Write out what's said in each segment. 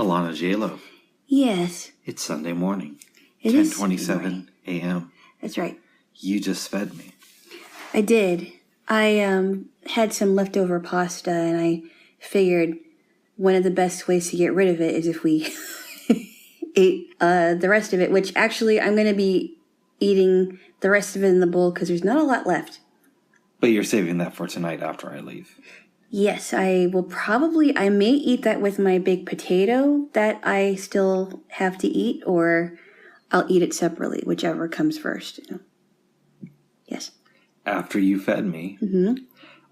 Alana Jaylo. Yes. It's Sunday morning. It 10:27 a.m. That's right. You just fed me. I did. I had some leftover pasta, and I figured one of the best ways to get rid of it is if we ate the rest of it, which actually I'm going to be eating the rest of it in the bowl because there's not a lot left. But you're saving that for tonight after I leave. Yes, I may eat that with my baked potato that I still have to eat, or I'll eat it separately, whichever comes first. Yes. After you fed me,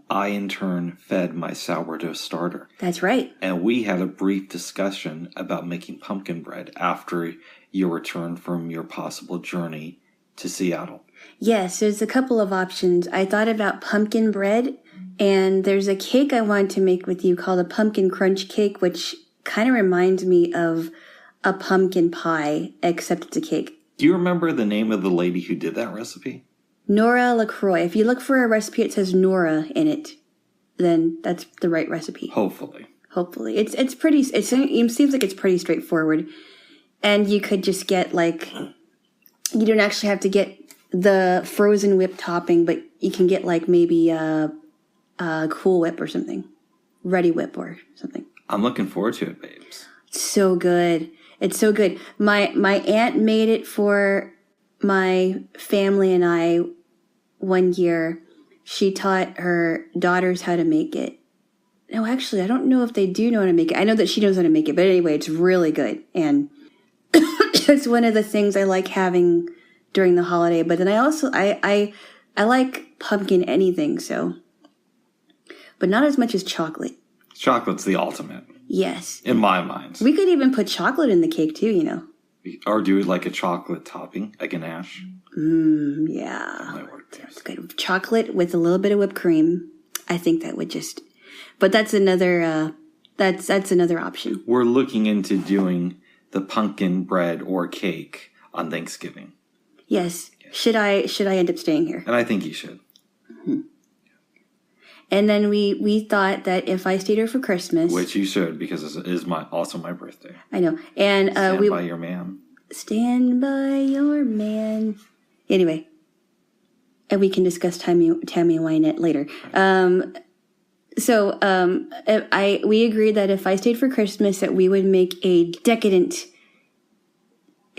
I in turn fed my sourdough starter. That's right. And we had a brief discussion about making pumpkin bread after your return from your possible journey to Seattle. Yes, there's a couple of options. I thought about pumpkin bread, and there's a cake I wanted to make with you called a pumpkin crunch cake, which kind of reminds me of a pumpkin pie, except it's a cake. Do you remember the name of the lady who did that recipe? Nora LaCroix. If you look for a recipe, it says Nora in it. Then that's the right recipe. Hopefully. It's pretty. It seems like it's pretty straightforward, and you could just get you don't actually have to get the frozen whip topping, but you can get maybe a Cool Whip or something, Ready Whip or something. I'm looking forward to it, babes. It's so good. It's so good. My aunt made it for my family and I one year. She taught her daughters how to make it. No, actually, I don't know if they do know how to make it. I know that she knows how to make it, but anyway, it's really good. And it's one of the things I like having during the holiday. But then I also, I like pumpkin anything, so. But not as much as chocolate. Chocolate's the ultimate. Yes. In my mind. We could even put chocolate in the cake too, you know. Or do like a chocolate topping, a ganache. Yeah. That might work too. That's good. Chocolate with a little bit of whipped cream. I think that would just. But that's another. That's another option. We're looking into doing the pumpkin bread or cake on Thanksgiving. Yes. Should I end up staying here? And I think you should. Mm-hmm. And then we thought that if I stayed here for Christmas, which you should, because it is also my birthday. I know, and stand by your man. Stand by your man. Anyway, and we can discuss Tammy and Wynette later. We agreed that if I stayed for Christmas, that we would make a decadent,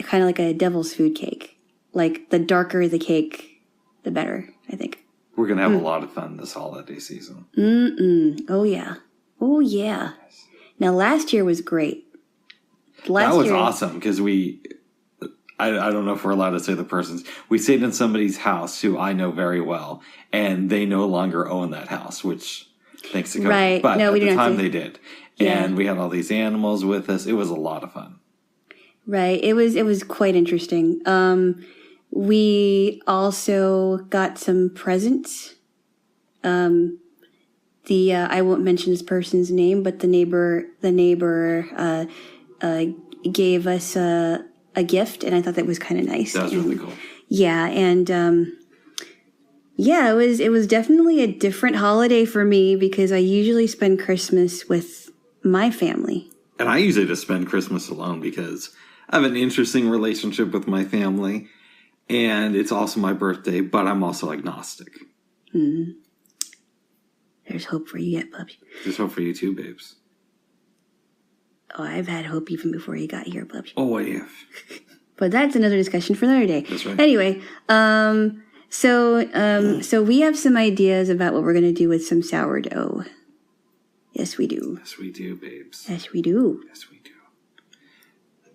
kind of like a devil's food cake. Like the darker the cake, the better. I think. We're going to have a lot of fun this holiday season. Oh, yeah. Oh, yeah. Now, last year was great. That was awesome because I don't know if we're allowed to say the persons. We stayed in somebody's house who I know very well, and they no longer own that house, which thanks to COVID. Right. But no, at we the didn't time they did. Yeah. And we had all these animals with us. It was a lot of fun. Right. It was quite interesting. We also got some presents. I won't mention this person's name, but the neighbor gave us a gift, and I thought that was kind of nice. That was really cool. Yeah, and it was definitely a different holiday for me because I usually spend Christmas with my family. And I usually just spend Christmas alone because I have an interesting relationship with my family. And it's also my birthday, but I'm also agnostic. Mm-hmm. There's hope for you yet, puppy. There's hope for you too, babes. Oh, I've had hope even before you got here, puppy. Oh, I have. But that's another discussion for another day. That's right. Anyway, so we have some ideas about what we're going to do with some sourdough. Yes, we do. Yes, we do, babes. Yes, we do. Yes, we do.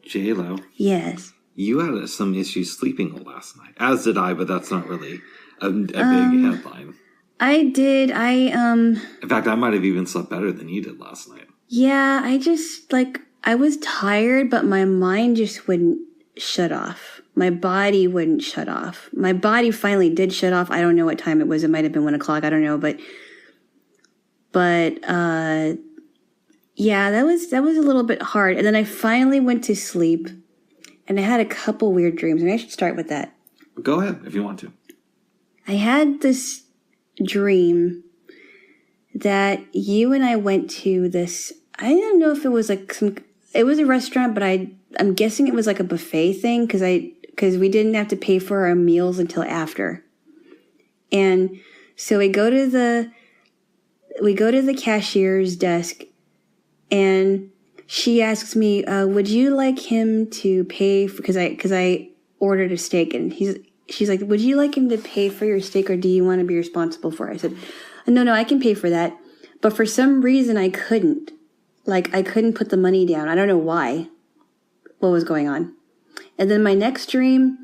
Jaylo. Yes. You had some issues sleeping last night, as did I, but that's not really a big headline. I did. In fact, I might have even slept better than you did last night. Yeah, I just, I was tired, but my mind just wouldn't shut off. My body wouldn't shut off. My body finally did shut off. I don't know what time it was. It might have been 1 o'clock. I don't know, but yeah, that was a little bit hard. And then I finally went to sleep. And I had a couple weird dreams. Maybe I should start with that. Go ahead, if you want to. I had this dream that you and I went to this, I don't know if it was It was a restaurant, but I'm guessing it was like a buffet thing because we didn't have to pay for our meals until after. And so we go to the cashier's desk, and she asks me, "Would you like him to pay?" Because I ordered a steak, and she's like, "Would you like him to pay for your steak, or do you want to be responsible for it?" I said, "No, I can pay for that." But for some reason, I couldn't. Like, I couldn't put the money down. I don't know why. What was going on? And then my next dream,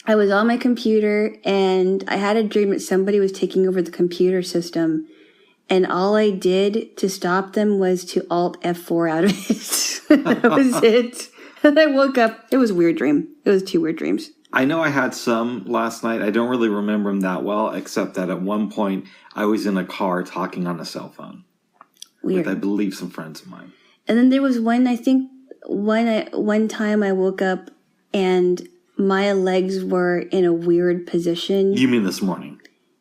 I was on my computer, and I had a dream that somebody was taking over the computer system. And all I did to stop them was to Alt F4 out of it. That was it. And I woke up. It was a weird dream. It was 2 weird dreams. I know I had some last night. I don't really remember them that well, except that at one point I was in a car talking on a cell phone. Weird. With, I believe, some friends of mine. And then there was one time I woke up and my legs were in a weird position. You mean this morning?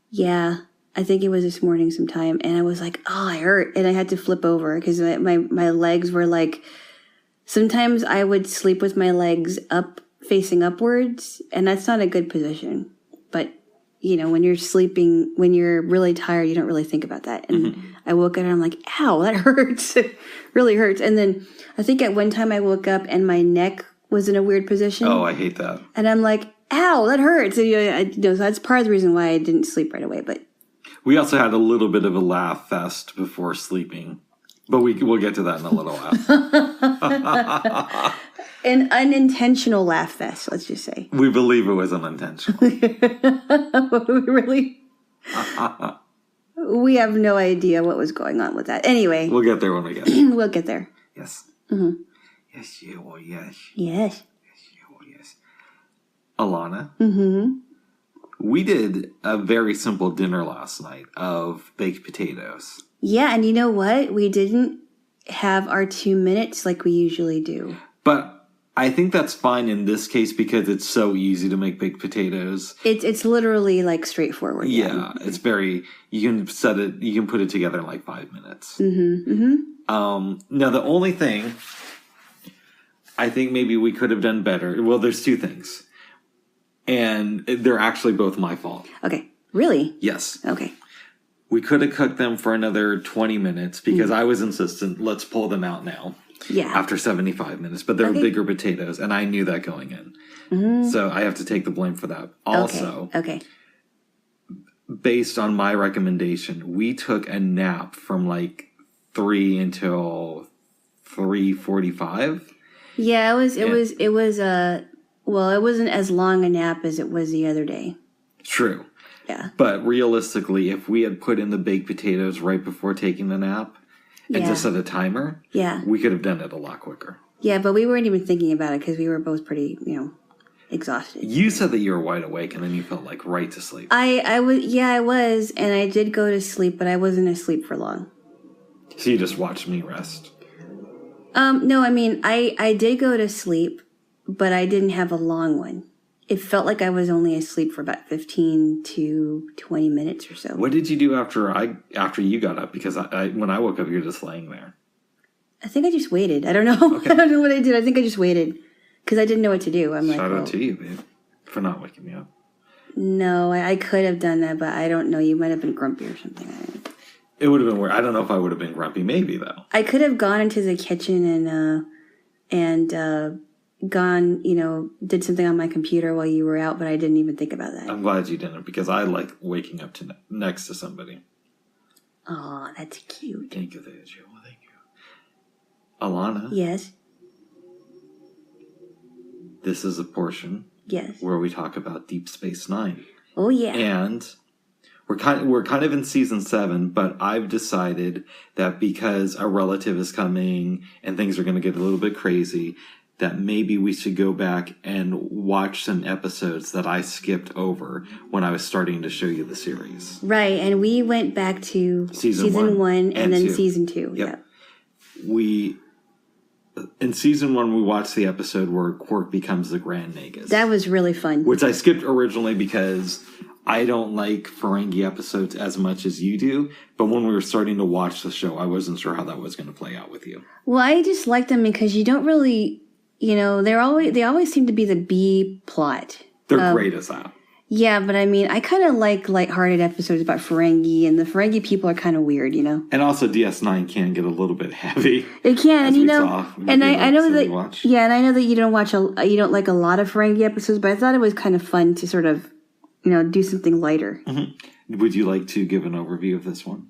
Yeah. I think it was this morning sometime. And I was like, oh, I hurt. And I had to flip over because my legs were like, sometimes I would sleep with my legs up, facing upwards. And that's not a good position. But, when you're sleeping, when you're really tired, you don't really think about that. And I woke up and I'm like, ow, that hurts. It really hurts. And then I think at one time I woke up and my neck was in a weird position. Oh, I hate that. And I'm like, ow, that hurts. And, so that's part of the reason why I didn't sleep right away. But we also had a little bit of a laugh fest before sleeping. But we'll get to that in a little while. An unintentional laugh fest, let's just say. We believe it was unintentional. We have no idea what was going on with that. Anyway. We'll get there when we get there. We'll get there. Yes. Mm-hmm. Yes, yeah, well, yes. Yes. Yes, yeah, well, yes. Alana. Mm-hmm. We did a very simple dinner last night of baked potatoes. Yeah, and you know what? We didn't have our 2 minutes like we usually do. But I think that's fine in this case because it's so easy to make baked potatoes. It's literally like straightforward. Yeah, it's very, you can put it together in like 5 minutes. Mm-hmm. Mm-hmm. Now the only thing I think maybe we could have done better. Well, there's 2 things. And they're actually both my fault. Okay. Really? Yes. Okay. We could have cooked them for another 20 minutes because I was insistent, let's pull them out now. Yeah. After 75 minutes. But they're bigger potatoes, and I knew that going in. Mm-hmm. So I have to take the blame for that. Also, okay. Based on my recommendation, we took a nap from like 3 until 3:45. Yeah, it wasn't as long a nap as it was the other day. True. Yeah. But realistically, if we had put in the baked potatoes right before taking the nap and just set a timer, we could have done it a lot quicker. Yeah, but we weren't even thinking about it because we were both pretty, exhausted. You said that you were wide awake and then you felt like right to sleep. I was, and I did go to sleep, but I wasn't asleep for long. So you just watched me rest? No, I mean, I did go to sleep, but I didn't have a long one. It felt like I was only asleep for about 15 to 20 minutes or so. What did you do after you got up? Because when I woke up, you were just laying there. I think I just waited. I don't know. Okay. I don't know what I did. I think I just waited because I didn't know what to do. Shout out to you, babe, for not waking me up. No, I could have done that, but I don't know. You might have been grumpy or something. It would have been weird. I don't know if I would have been grumpy. Maybe, though. I could have gone into the kitchen and gone, did something on my computer while you were out, but I didn't even think about that. I'm glad you didn't because I like waking up next to somebody. Oh, that's cute. Thank you, thank you. Thank you. Alana? Yes? This is a portion where we talk about Deep Space Nine. Oh, yeah. And we're kind of in season 7, but I've decided that because a relative is coming and things are going to get a little bit crazy, that maybe we should go back and watch some episodes that I skipped over when I was starting to show you the series. Right, and we went back to season 1 and then 2. Season 2. Yep. In season 1, we watched the episode where Quark becomes the Grand Nagus. That was really fun. Which I skipped originally because I don't like Ferengi episodes as much as you do, but when we were starting to watch the show, I wasn't sure how that was going to play out with you. Well, I just like them because you don't really, they always seem to be the B plot. They're great as that. Yeah, but I mean, I kind of like lighthearted episodes about Ferengi, and the Ferengi people are kind of weird, And also DS9 can get a little bit heavy. It can, and I know that, yeah, and I know that you don't like a lot of Ferengi episodes, but I thought it was kind of fun to sort of, do something lighter. Mm-hmm. Would you like to give an overview of this one?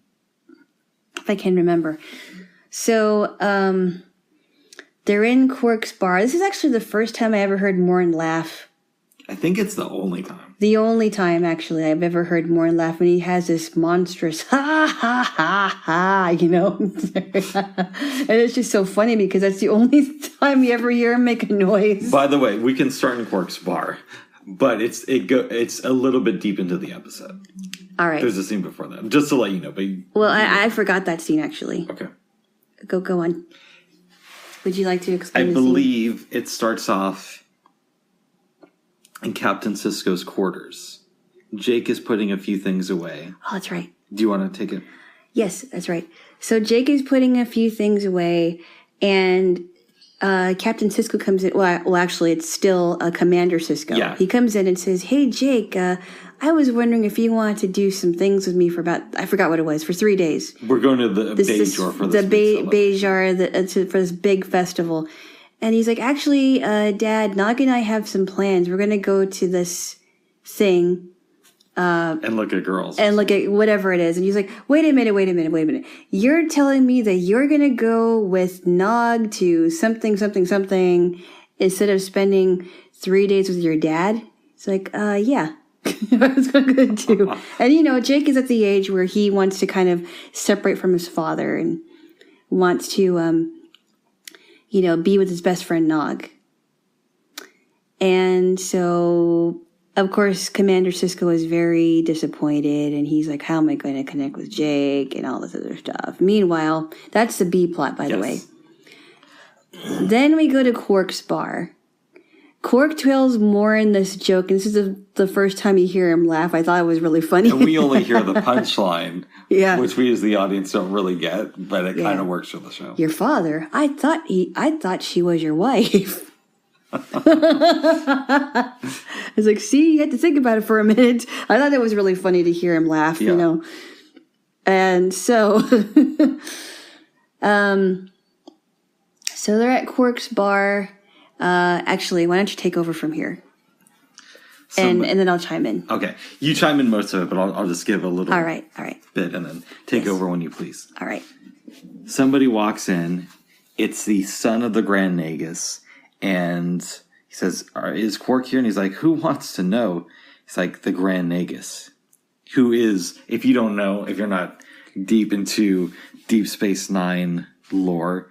If I can remember. So, they're in Quark's bar. This is actually the first time I ever heard Morn laugh. I think it's the only time. The only time, actually, I've ever heard Morn laugh when he has this monstrous ha, ha, ha, ha, And it's just so funny because that's the only time you ever hear him make a noise. By the way, we can start in Quark's bar, but it's a little bit deep into the episode. All right. There's a scene before that, just to let you know. Well, I forgot that scene, actually. Okay. Go on. Would you like to explain I believe it starts off in Captain Sisko's quarters. Jake is putting a few things away. Oh, that's right. Do you want to take it? Yes, that's right. So Jake is putting a few things away, and Captain Sisko comes in. Well, actually, it's still Commander Sisko. Yeah. He comes in and says, "Hey, Jake, I was wondering if you wanted to do some things with me for I forgot what it was, for 3 days. We're going to the Bajor for this. The Bajor, for this big festival." And he's like, "Actually, Dad, Nog and I have some plans. We're going to go to this thing. And look at girls. And look at whatever it is." And he's like, wait a minute. You're telling me that you're going to go with Nog to something instead of spending 3 days with your dad? It's like, yeah. That's what I'm going to do. And, Jake is at the age where he wants to kind of separate from his father and wants to... be with his best friend Nog. And so, of course, Commander Sisko is very disappointed, and he's like, how am I going to connect with Jake and all this other stuff? Meanwhile, that's the B plot, by the way. Then we go to Quark's bar. Quark tells Morn this joke, and this is the first time you hear him laugh. I thought it was really funny. And we only hear the punchline, yeah, which we as the audience don't really get, but it kind of works for the show. Your father? I thought she was your wife. It's like, see, you had to think about it for a minute. I thought it was really funny to hear him laugh, And so, so they're at Quark's bar. Actually, why don't you take over from here? And then I'll chime in. Okay. You chime in most of it, but I'll just give a little all right. bit and then take over when you please. All right. Somebody walks in. It's the son of the Grand Nagus. And he says, is Quark here? And he's like, who wants to know? It's like the Grand Nagus. Who is, if you don't know, if you're not deep into Deep Space Nine lore,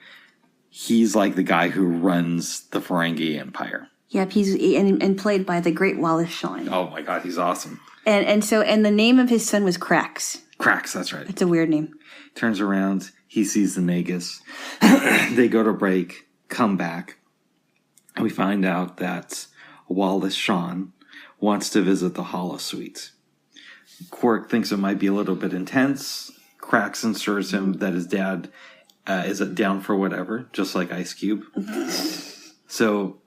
he's like the guy who runs the Ferengi Empire. Yep, he's and played by the great Wallace Shawn. Oh my God, he's awesome. And the name of his son was Krax. Krax, that's right. It's a weird name. Turns around, he sees the Nagus. They go to break, come back, and we find out that Wallace Shawn wants to visit the holosuite. Quark thinks it might be a little bit intense. Krax assures him that his dad is down for whatever, just like Ice Cube. So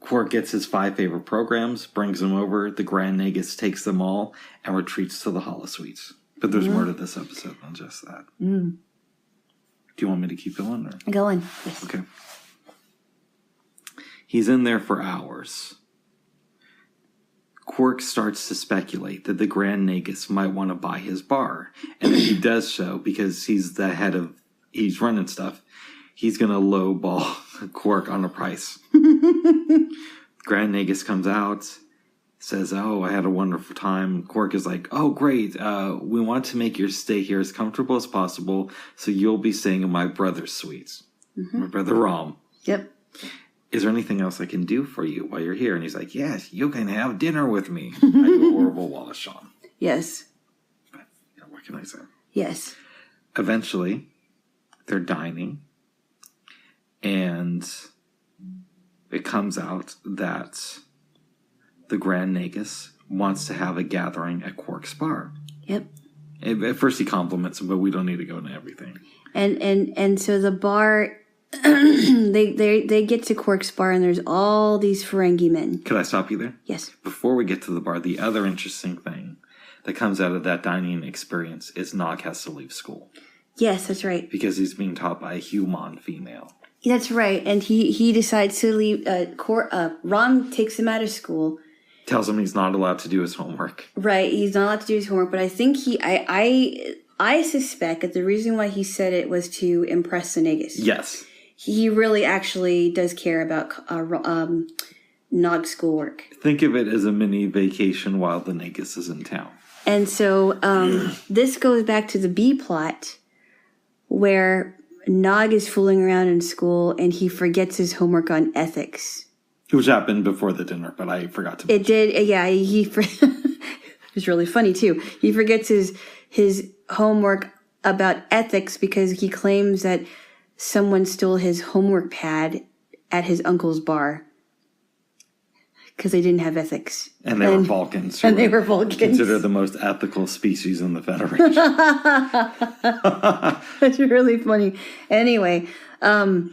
Quark gets his 5 favorite programs, brings them over. The Grand Nagus takes them all and retreats to the holosuite. But there's more to this episode than just that. Do you want me to keep going? Or? Go on. Yes. Okay. He's in there for hours. Quark starts to speculate that the Grand Nagus might want to buy his bar. And if he does so, because he's the head of, he's running stuff, he's going to lowball Quark on the price. Grand Nagus comes out, says, oh, I had a wonderful time. Quark is like, oh, great. We want to make your stay here as comfortable as possible, so you'll be staying in my brother's suites. My brother Rom. Yep. Is there anything else I can do for you while you're here? And he's like, yes, you can have dinner with me. I do a horrible Wallace Shawn. Yes. But, what can I say? Yes. Eventually, they're dining, and it comes out that the Grand Nagus wants to have a gathering at Quark's bar. Yep. At first he compliments him, but we don't need to go into everything. And so the bar, they get to Quark's bar, and there's all these Ferengi men. Could I stop you there? Yes. Before we get to the bar, the other interesting thing that comes out of that dining experience is Nog has to leave school. Yes, that's right. Because he's being taught by a human female. That's right. And he decides to leave. Rom takes him out of school. Tells him he's not allowed to do his homework. Right. He's not allowed to do his homework. But I think I suspect that the reason why he said it was to impress Senegas. Yes. He really actually does care about Nog's schoolwork. Think of it as a mini vacation while the Negus is in town. And so this goes back to the B plot where Nog is fooling around in school and he forgets his homework on ethics. Which happened before the dinner, but I forgot to mention. It did, yeah. It was really funny, too. He forgets his homework about ethics because he claims that someone stole his homework pad at his uncle's bar. Because they didn't have ethics. And they were Vulcans. And they were Vulcans. Considered the most ethical species in the Federation. That's really funny. Anyway, and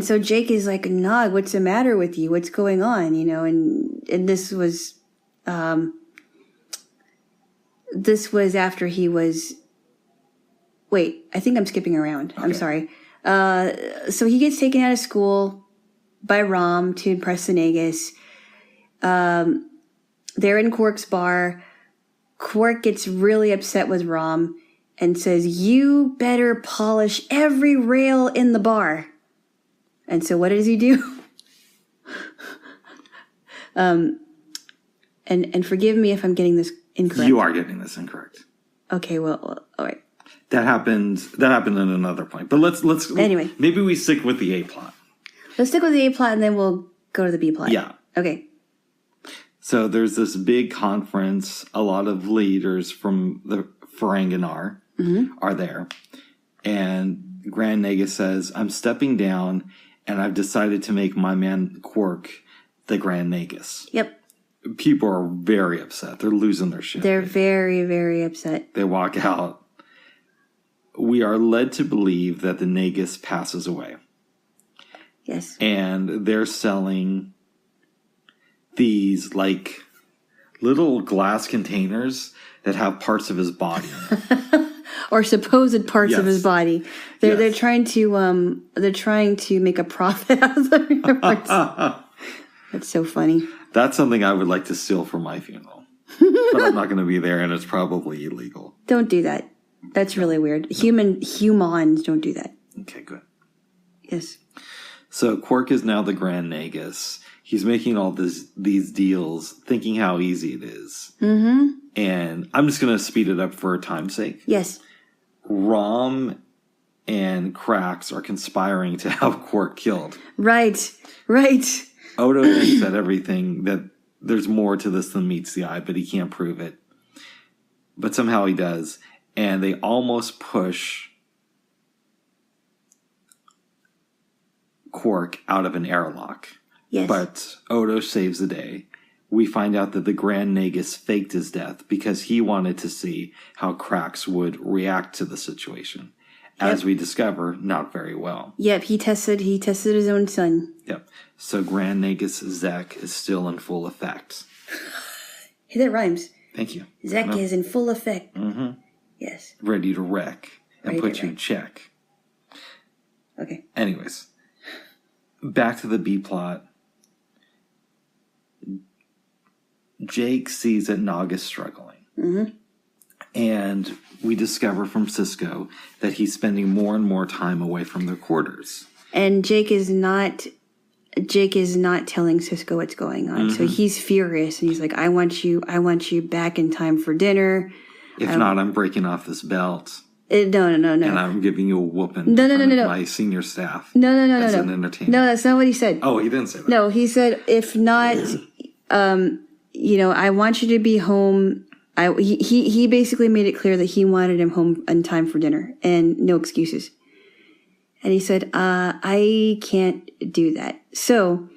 so Jake is like, Nog, what's the matter with you? What's going on? You know, and this was after he was, wait, I think I'm skipping around. Okay. I'm sorry. So he gets taken out of school by Rom to impress Senegas. They're in Quark's bar. Quark gets really upset with Rom and says, you better polish every rail in the bar. And so what does he do? And forgive me if I'm getting this incorrect. You are getting this incorrect. Okay, well, all right. That happened at another point. But let's anyway. Maybe we stick with the A plot. Let's stick with the A plot and then we'll go to the B plot. Yeah. Okay. So there's this big conference. A lot of leaders from the Ferenginar are there. And Grand Nagus says, I'm stepping down and I've decided to make my man Quark the Grand Nagus. Yep. People are very upset. They're losing their shit. They're very, very upset. They walk out. We are led to believe that the Nagus passes away. Yes. And they're selling these, like, little glass containers that have parts of his body in it. Or supposed parts of his body. They're trying to make a profit out of their parts. That's so funny. That's something I would like to steal for my funeral. But I'm not going to be there, and it's probably illegal. Don't do that. That's really weird. Humans don't do that. Okay, good. Yes. So Quark is now the Grand Nagus. He's making all these deals, thinking how easy it is. Mm-hmm. And I'm just going to speed it up for time's sake. Yes. Rom and Krax are conspiring to have Quark killed. Right. Odo thinks that that there's more to this than meets the eye, but he can't prove it. But somehow he does. And they almost push Quark out of an airlock. Yes. But Odo saves the day. We find out that the Grand Nagus faked his death because he wanted to see how Krax would react to the situation. As we discover, not very well. Yep, he tested his own son. Yep. So Grand Nagus Zek is still in full effect. Hey, that rhymes. Thank you. Zek is in full effect. Mm-hmm. Yes. Ready to wreck and put you in check. Okay. Anyways, back to the B plot. Jake sees that Nog is struggling. Mm-hmm. And we discover from Sisko that he's spending more and more time away from their quarters. And Jake is not telling Sisko what's going on. Mm-hmm. So he's furious and he's like, I want you back in time for dinner. If not, I'm breaking off this belt. No. And I'm giving you a whooping. No. My senior staff. No. As an entertainer. No, that's not what he said. Oh, he didn't say that. No, he said, if not, I want you to be home. He basically made it clear that he wanted him home in time for dinner and no excuses. And he said, I can't do that. So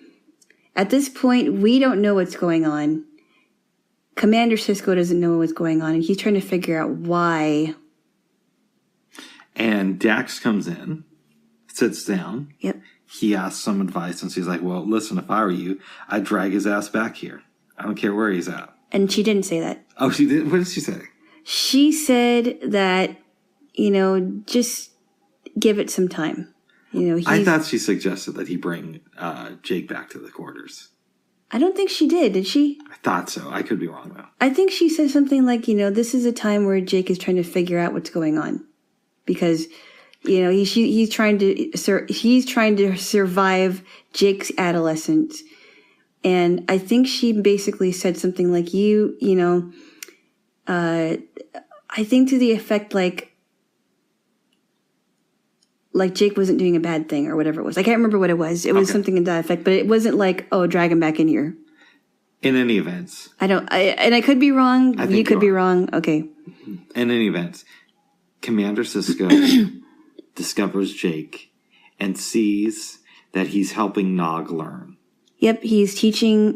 at this point, we don't know what's going on. Commander Sisko doesn't know what's going on, and he's trying to figure out why. And Dax comes in, sits down. Yep. He asks some advice, and she's like, well, listen, if I were you, I'd drag his ass back here. I don't care where he's at. And she didn't say that. Oh, she did? What did she say? She said that, just give it some time. I thought she suggested that he bring Jake back to the quarters. I don't think she did she? I thought so. I could be wrong, though. I think she said something like, this is a time where Jake is trying to figure out what's going on. Because, he's trying to survive Jake's adolescence. And I think she basically said something like, I think to the effect like Jake wasn't doing a bad thing or whatever it was. I can't remember what it was. It was something in that effect, but it wasn't like, oh, drag him back in here. In any event. I could be wrong. You could be wrong. Okay. In any event, Commander Sisko discovers Jake and sees that he's helping Nog learn. Yep, he's teaching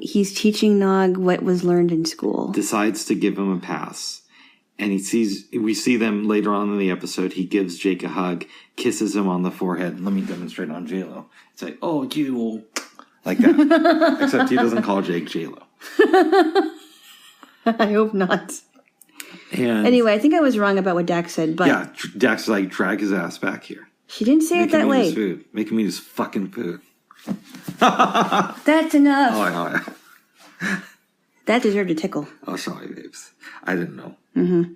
Nog what was learned in school. Decides to give him a pass. And we see them later on in the episode. He gives Jake a hug, kisses him on the forehead. Let me demonstrate on Jaylo. It's like, oh, you, like that. Except he doesn't call Jake Jaylo. I hope not. And anyway, I think I was wrong about what Dax said. But yeah, Dax is like, drag his ass back here. She didn't say it that way. Make him eat his fucking food. That's enough. Oh, yeah. That deserved a tickle. Oh, sorry, babes. I didn't know. Mm-hmm.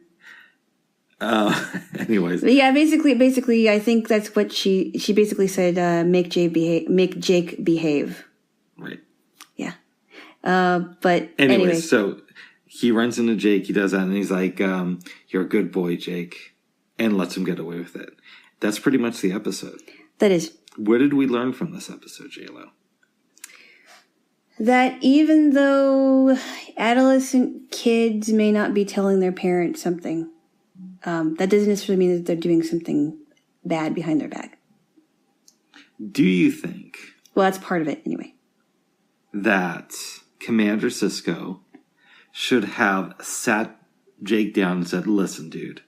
Anyways. But yeah, basically, I think that's what she basically said, make Jake behave. Right. Yeah. But anyway. So he runs into Jake, he does that, and he's like, you're a good boy, Jake, and lets him get away with it. That's pretty much the episode. That is. What did we learn from this episode, Jaylo? That even though adolescent kids may not be telling their parents something, that doesn't necessarily mean that they're doing something bad behind their back. Do you think... Well, that's part of it, anyway. That Commander Sisko should have sat Jake down and said, listen, dude,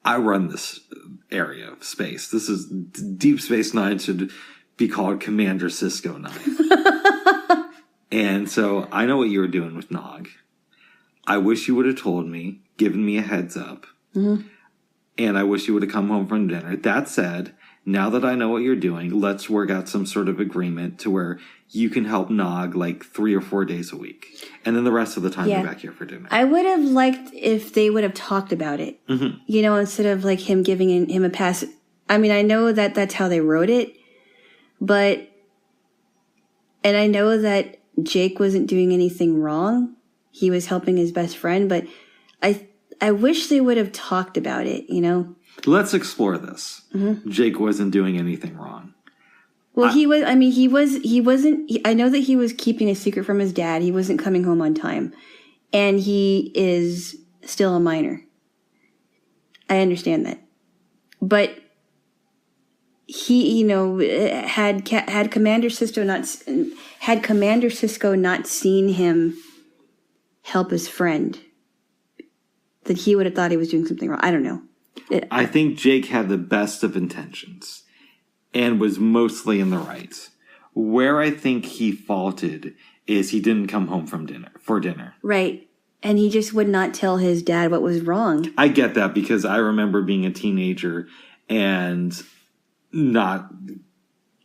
I run this area of space. This is Deep Space Nine should be called Commander Sisko 9. And so I know what you were doing with Nog. I wish you would have told me, given me a heads up. Mm-hmm. And I wish you would have come home from dinner. That said, now that I know what you're doing, let's work out some sort of agreement to where you can help Nog like 3 or 4 days a week. And then the rest of the time you're back here for dinner. I would have liked if they would have talked about it. Mm-hmm. Instead of like him giving him a pass. I mean, I know that that's how they wrote it. And I know that Jake wasn't doing anything wrong. He was helping his best friend, but I wish they would have talked about it, Let's explore this. Mm-hmm. Jake wasn't doing anything wrong. Well, he wasn't, I know that he was keeping a secret from his dad. He wasn't coming home on time. And he is still a minor. I understand that. But he, had Commander Sisko not seen him help his friend, that he would have thought he was doing something wrong. I don't know. I think Jake had the best of intentions and was mostly in the right. Where I think he faulted is he didn't come home for dinner. Right. And he just would not tell his dad what was wrong. I get that because I remember being a teenager and not,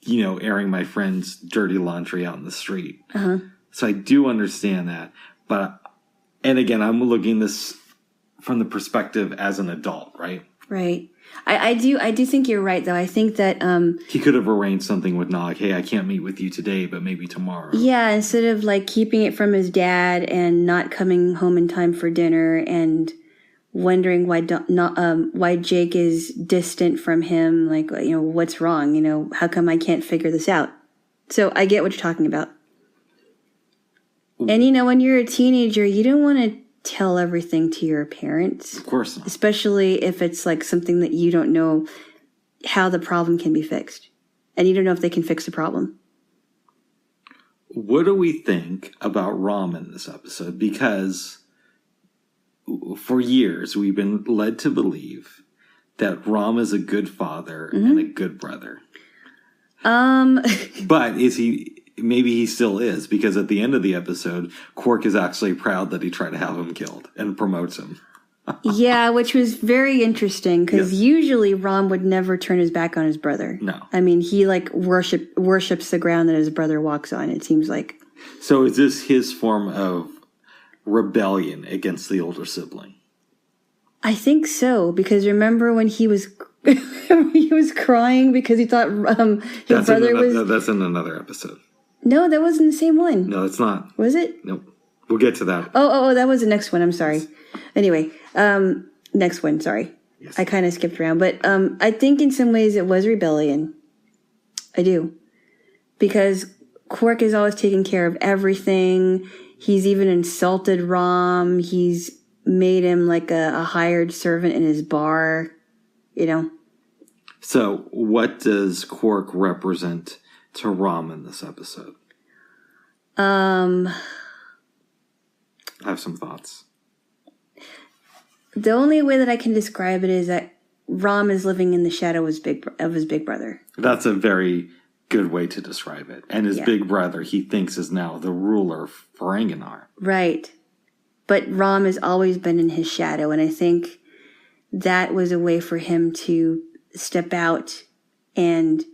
airing my friend's dirty laundry out in the street. Uh-huh. So I do understand that. And again, I'm looking this from the perspective as an adult, right? Right. I do think you're right, though. I think that he could have arranged something with Nog. Hey, I can't meet with you today, but maybe tomorrow. Yeah, instead of like keeping it from his dad and not coming home in time for dinner and wondering why Jake is distant from him. Like, what's wrong? How come I can't figure this out? So I get what you're talking about. And when you're a teenager, you don't want to tell everything to your parents. Of course not. Especially if it's like something that you don't know how the problem can be fixed. And you don't know if they can fix the problem. what do we think about Ram in this episode? Because for years we've been led to believe that Ram is a good father and a good brother. But is he? Maybe he still is, because at the end of the episode, Quark is actually proud that he tried to have him killed and promotes him. Yeah, which was very interesting, because usually Ram would never turn his back on his brother. No. I mean, he like worships the ground that his brother walks on, it seems like. So is this his form of rebellion against the older sibling? I think so, because remember when he was crying because he thought his brother was... That's in another episode. No, that wasn't the same one. No, it's not. Was it? Nope. We'll get to that. Oh, that was the next one. I'm sorry. Anyway, next one. Sorry. Yes. I kind of skipped around. But I think in some ways it was rebellion. I do. Because Quark is always taking care of everything. He's even insulted Ram. He's made him like a hired servant in his bar, you know. So what does Quark represent to Ram in this episode? I have some thoughts. The only way that I can describe it is that Ram is living in the shadow of his big brother. That's a very good way to describe it. And his big brother, he thinks, is now the ruler for Anganar. Right. But Ram has always been in his shadow, and I think that was a way for him to step out and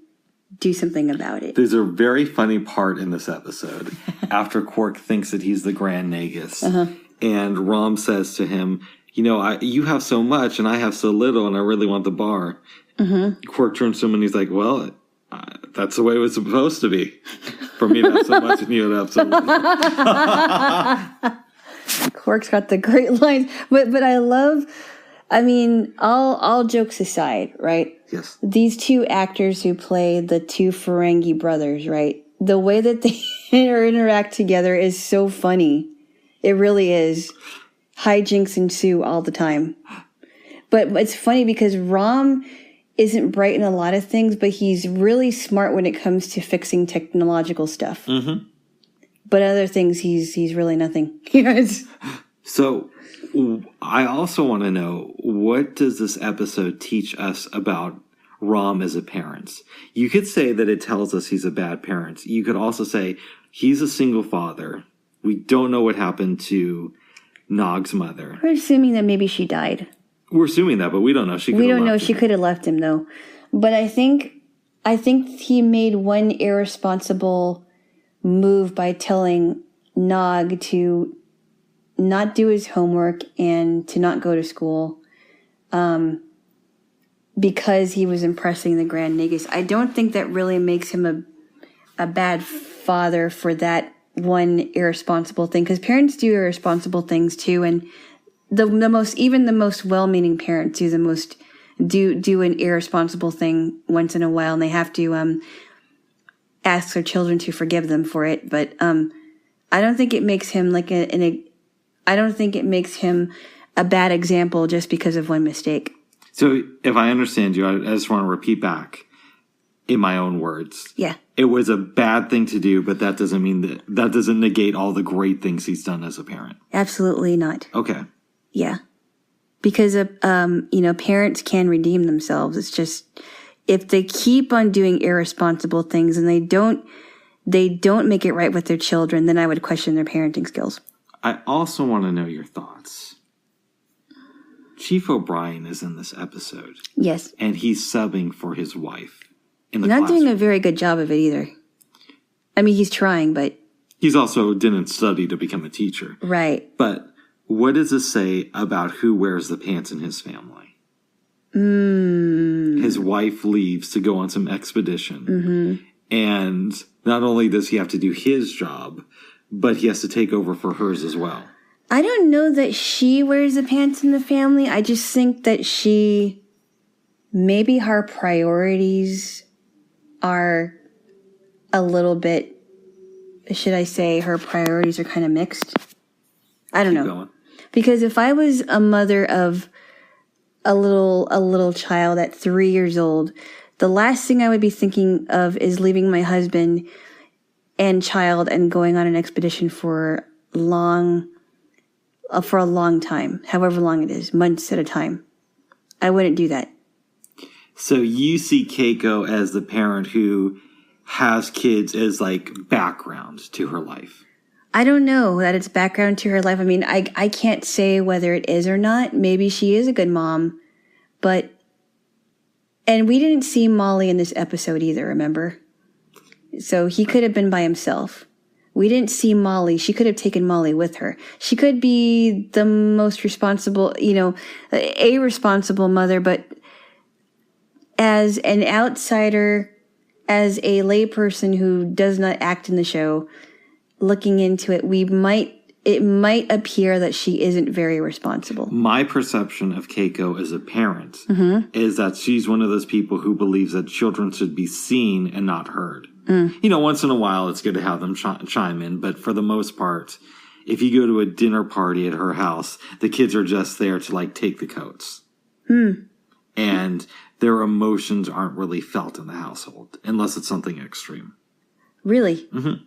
do something about it. There's a very funny part in this episode after Quark thinks that he's the Grand Nagus. And Ram says to him, you know, you have so much and I have so little and I really want the bar. Quark turns to him and he's like, well, that's the way it was supposed to be. For me to have so much and you to have so little. Quark's got the great lines. But I love... I mean, all jokes aside, right? Yes. These two actors who play the two Ferengi brothers, right? The way that they interact together is so funny. It really is. Hijinks ensue all the time. But it's funny because Ram isn't bright in a lot of things, but he's really smart when it comes to fixing technological stuff. But other things, he's really nothing. So... I also want to know, what does this episode teach us about Ram as a parent? You could say that it tells us he's a bad parent. You could also say he's a single father. We don't know what happened to Nog's mother. We're assuming that maybe she died. We're assuming that, but we don't know. We don't know. She could have left him, though. But I think he made one irresponsible move by telling Nog to not do his homework and to not go to school because he was impressing the Grand Nagus. I don't think that really makes him a bad father for that one irresponsible thing, because parents do irresponsible things too, and the most well-meaning parents do an irresponsible thing once in a while, and they have to ask their children to forgive them for it. But I don't think it makes him I don't think it makes him a bad example just because of one mistake. So if I understand you, I just want to repeat back in my own words. Yeah. It was a bad thing to do, but that doesn't mean that doesn't negate all the great things he's done as a parent. Absolutely not. Okay. Yeah. Because, parents can redeem themselves. It's just, if they keep on doing irresponsible things and they don't make it right with their children, then I would question their parenting skills. I also want to know your thoughts. Chief O'Brien is in this episode. Yes. And he's subbing for his wife in the classroom. Not doing a very good job of it either. I mean, he's trying, but... He's also didn't study to become a teacher. Right. But what does this say about who wears the pants in his family? His wife leaves to go on some expedition. And not only does he have to do his job, but he has to take over for hers as well. I don't know that she wears the pants in the family. I just think that maybe her priorities are a little bit, should I say, her priorities are kind of mixed. I don't know. Keep going. Because if I was a mother of a little child at 3 years old, the last thing I would be thinking of is leaving my husband and child and going on an expedition for a long time, however long it is, months at a time. I wouldn't do that. So you see Keiko as the parent who has kids as like background to her life. I don't know that it's background to her life. I mean, I can't say whether it is or not. Maybe she is a good mom, and we didn't see Molly in this episode either, remember? So he could have been by himself. We didn't see Molly. She could have taken Molly with her. She could be the most responsible, a responsible mother, but as an outsider, as a layperson who does not act in the show, looking into it, it might appear that she isn't very responsible. My perception of Keiko as a parent is that she's one of those people who believes that children should be seen and not heard. Once in a while, it's good to have them chime in, but for the most part, if you go to a dinner party at her house, the kids are just there to like take the coats. And their emotions aren't really felt in the household unless it's something extreme. Really? Mm-hmm.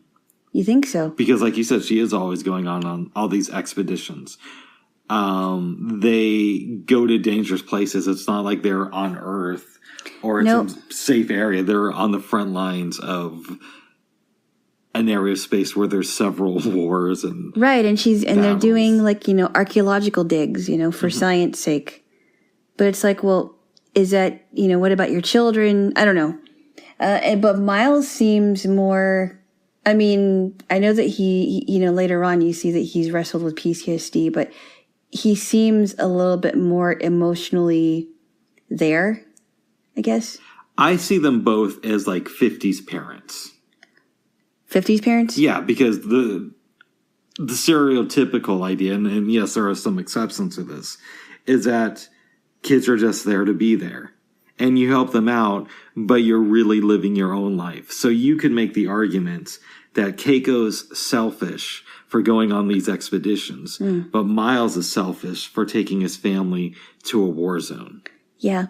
You think so? Because like you said, she is always going on all these expeditions. They go to dangerous places. It's not like they're on Earth or it's a safe area. They're on the front lines of an area of space where there's several wars and right. And they're doing like, archaeological digs, for science sake. But it's like, well, is that, what about your children? I don't know. But Miles seems more, I mean, I know that he, later on you see that he's wrestled with PTSD, but he seems a little bit more emotionally there, I guess. I see them both as like 50s parents. 50s parents? Yeah, because the stereotypical idea, and yes, there are some exceptions to this, is that kids are just there to be there. And you help them out, but you're really living your own life. So you could make the argument that Keiko's selfish for going on these expeditions, but Miles is selfish for taking his family to a war zone. Yeah.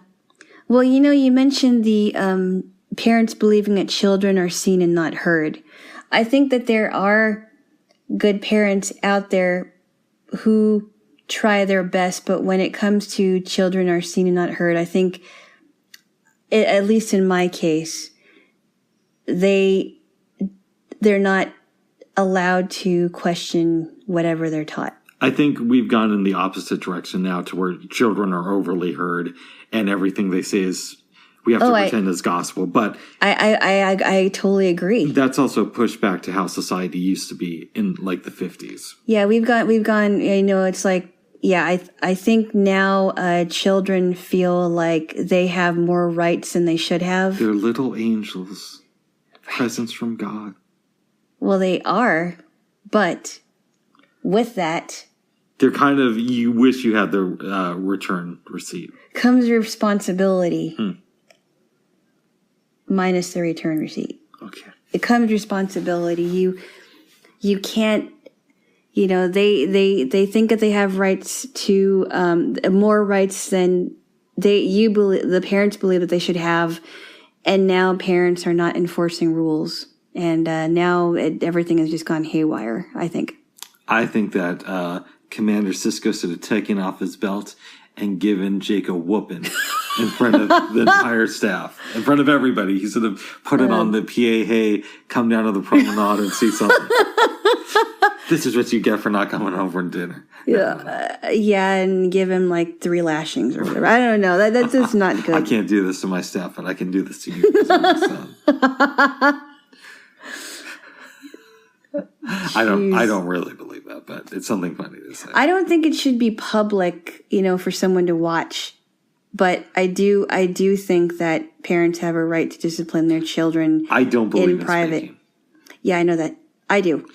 Well, you mentioned the parents believing that children are seen and not heard. I think that there are good parents out there who try their best, but when it comes to children are seen and not heard, I think, at least in my case, they're not allowed to question whatever they're taught. I think we've gone in the opposite direction now to where children are overly heard and everything they say is we have to pretend is gospel. But I totally agree. That's also pushed back to how society used to be in like the 50s. Yeah, we've gone, it's like, yeah, I think now children feel like they have more rights than they should have. They're little angels, presents from God. Well, they are, but with that, they're kind of, you wish you had the return receipt. Comes responsibility minus the return receipt. Okay. It comes responsibility. You can't, they think that they have rights to, more rights than the parents believe that they should have. And now parents are not enforcing rules. And now everything has just gone haywire, I think. I think that Commander Sisko should have taken off his belt and given Jake a whooping in front of the entire staff, in front of everybody. He should have put it on the PA, hey, come down to the promenade and see something. This is what you get for not coming over and dinner. Yeah, and give him like 3 lashings or whatever. I don't know. That's just not good. I can't do this to my staff, but I can do this to you because I'm my son. I don't really believe that, but it's something funny to say. I don't think it should be public, for someone to watch. But I do think that parents have a right to discipline their children. I don't believe in private. Speaking. Yeah, I know that. I do.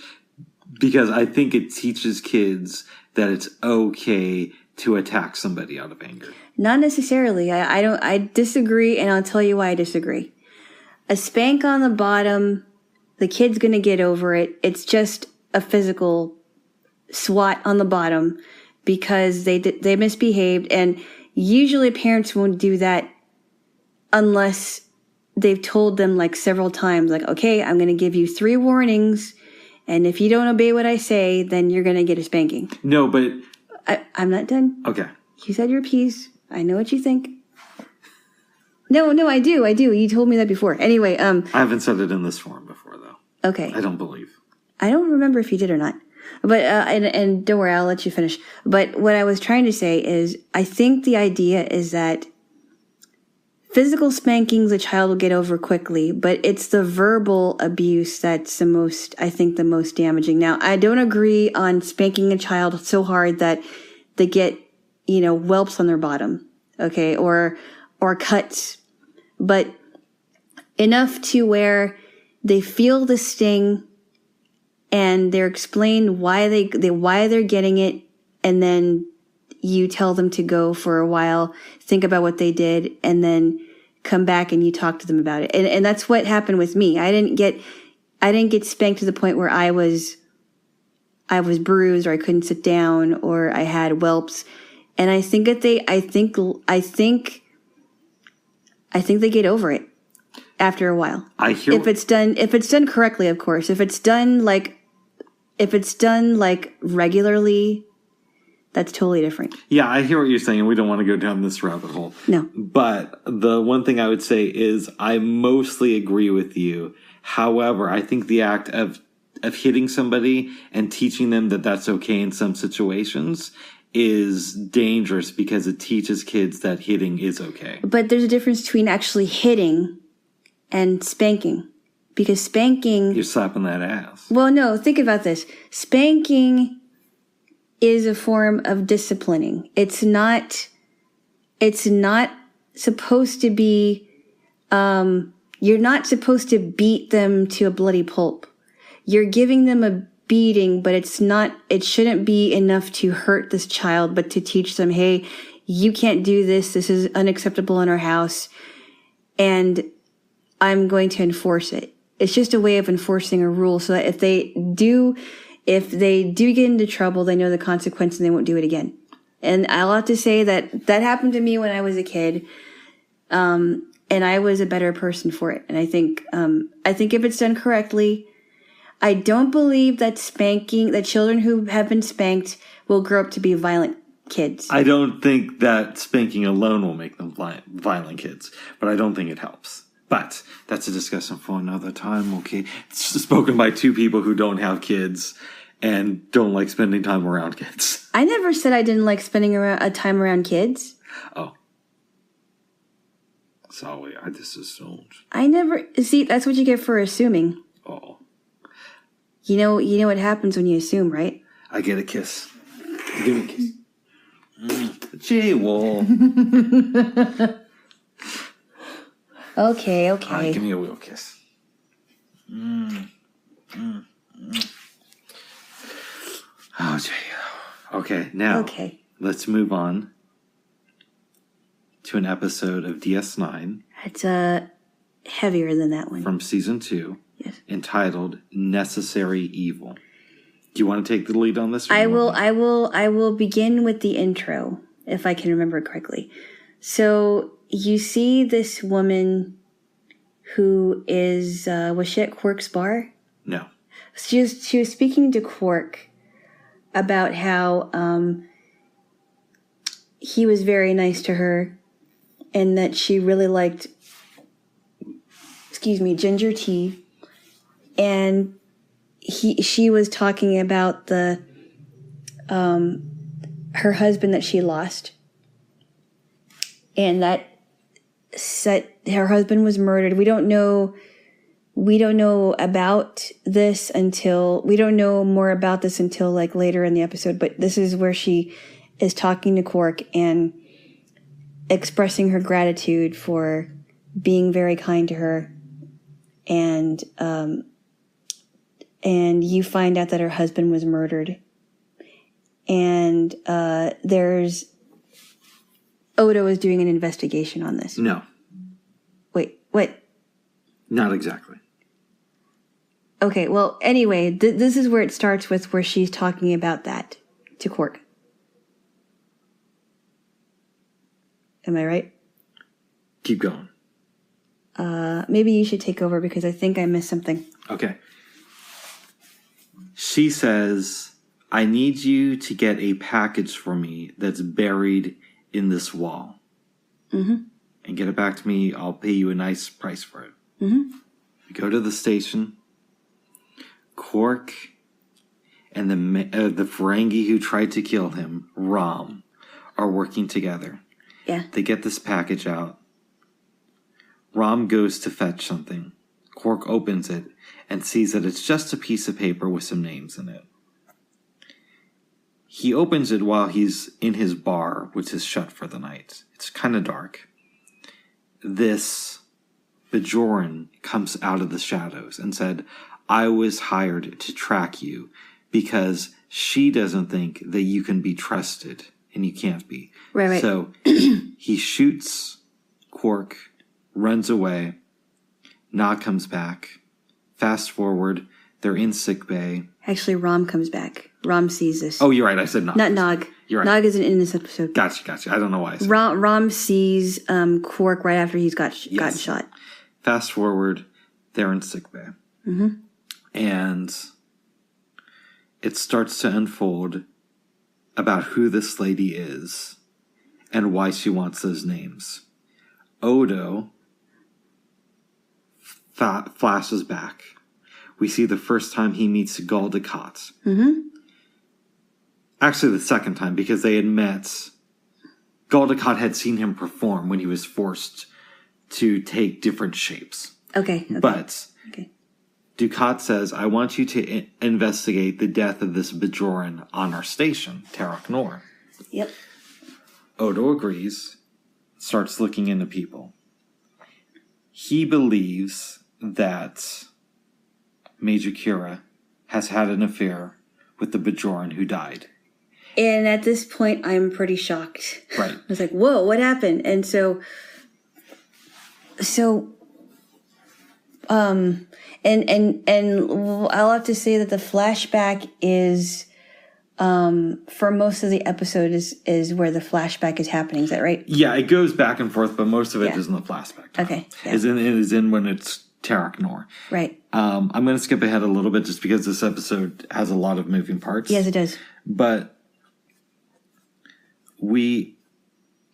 Because I think it teaches kids that it's okay to attack somebody out of anger. Not necessarily. I disagree, and I'll tell you why I disagree. A spank on the bottom, the kid's going to get over it. It's just a physical swat on the bottom because they misbehaved. And usually parents won't do that unless they've told them like several times, like, okay, I'm going to give you 3 warnings. And if you don't obey what I say, then you're going to get a spanking. No, but... I'm not done. Okay. You said your piece. I know what you think. No, I do. You told me that before. Anyway, I haven't said it in this form before, though. Okay. I don't believe. I don't remember if you did or not. But, and don't worry, I'll let you finish. But what I was trying to say is, I think the idea is that physical spankings a child will get over quickly, but it's the verbal abuse that's the most damaging. Now, I don't agree on spanking a child so hard that they get, whelps on their bottom, okay, or cuts, but enough to where they feel the sting and they're explained why they're getting it, and then you tell them to go for a while, think about what they did, and then come back and you talk to them about it. And that's what happened with me. I didn't get spanked to the point where I was bruised, or I couldn't sit down, or I had whelps. And I think that I think they get over it after a while. If it's done correctly, of course. If it's done like regularly, that's totally different. Yeah, I hear what you're saying, and we don't want to go down this rabbit hole. No. But the one thing I would say is I mostly agree with you. However, I think the act of hitting somebody and teaching them that that's okay in some situations is dangerous, because it teaches kids that hitting is okay. But there's a difference between actually hitting and spanking. Because spanking... You're slapping that ass. Well, no, think about this. Spanking is a form of disciplining. It's not supposed to be... you're not supposed to beat them to a bloody pulp. You're giving them a beating, but it shouldn't be enough to hurt this child, but to teach them, hey, you can't do this. This is unacceptable in our house. And I'm going to enforce it. It's just a way of enforcing a rule so that if they do get into trouble, they know the consequence and they won't do it again. And I'll have to say that happened to me when I was a kid. And I was a better person for it. And I think if it's done correctly, I don't believe that children who have been spanked will grow up to be violent kids. I don't think that spanking alone will make them violent kids, but I don't think it helps. But that's a discussion for another time, okay? It's spoken by 2 people who don't have kids and don't like spending time around kids. I never said I didn't like spending time around kids. Oh. Sorry, I just assumed. I never... See, that's what you get for assuming. Oh. You know what happens when you assume, right? I get a kiss. Give me a kiss. Jaylo. Okay. Give me a real kiss. Oh, Jaylo. Okay, now let's move on to an episode of DS9. It's heavier than that one. From season 2. Yes. Entitled Necessary Evil. Do you want to take the lead on this? I will begin with the intro, if I can remember correctly. So you see this woman who is, was she at Quark's bar? No. She was speaking to Quark about how he was very nice to her and that she really liked, ginger tea. And she was talking about her husband that she lost, and that her husband was murdered. We don't know about this until we don't know more about this until like later in the episode. But this is where she is talking to Quark and expressing her gratitude for being very kind to her, and you find out that her husband was murdered. And there's... Odo is doing an investigation on this. No. Wait, what? Not exactly. Okay, well, anyway, this is where it starts with where she's talking about that to Quark. Am I right? Keep going. maybe you should take over because I think I missed something. Okay. She says, I need you to get a package for me that's buried in this wall. Mm-hmm. And get it back to me. I'll pay you a nice price for it. Mm-hmm. We go to the station. Quark and the Ferengi who tried to kill him, Rom, are working together. Yeah. They get this package out. Rom goes to fetch something. Quark opens it and sees that it's just a piece of paper with some names in it. He opens it while he's in his bar, which is shut for the night. It's kind of dark. This Bajoran comes out of the shadows and said, I was hired to track you because she doesn't think that you can be trusted, and you can't be. Right. So he shoots Quark, runs away. Nog comes back. Fast forward, they're in sickbay. Actually, Rom comes back. Rom sees this. Oh, you're right. I said Nog. Not Nog. You're right. Nog isn't in this episode. Gotcha. I don't know why I said Rom sees Quark right after he's gotten shot. Fast forward, they're in sickbay. Mm-hmm. And it starts to unfold about who this lady is and why she wants those names. Odo flashes back. We see the first time he meets Gul Dukat. Mm-hmm. Actually, the second time, because they had met. Gul Dukat had seen him perform when he was forced to take different shapes. Okay. But Dukat says, I want you to investigate the death of this Bajoran on our station, Terok Nor. Yep. Odo agrees, starts looking into people. He believes that Major Kira has had an affair with the Bajoran who died. And at this point, I'm pretty shocked. Right. I was like, whoa, what happened? And so, and I'll have to say that the flashback is, for most of the episode is where the flashback is happening. Is that right? Yeah, it goes back and forth, but most of it is in the flashback time. Okay. Yeah. It is in when it's Terok Nor. Right. I'm going to skip ahead a little bit just because this episode has a lot of moving parts. Yes, it does. But we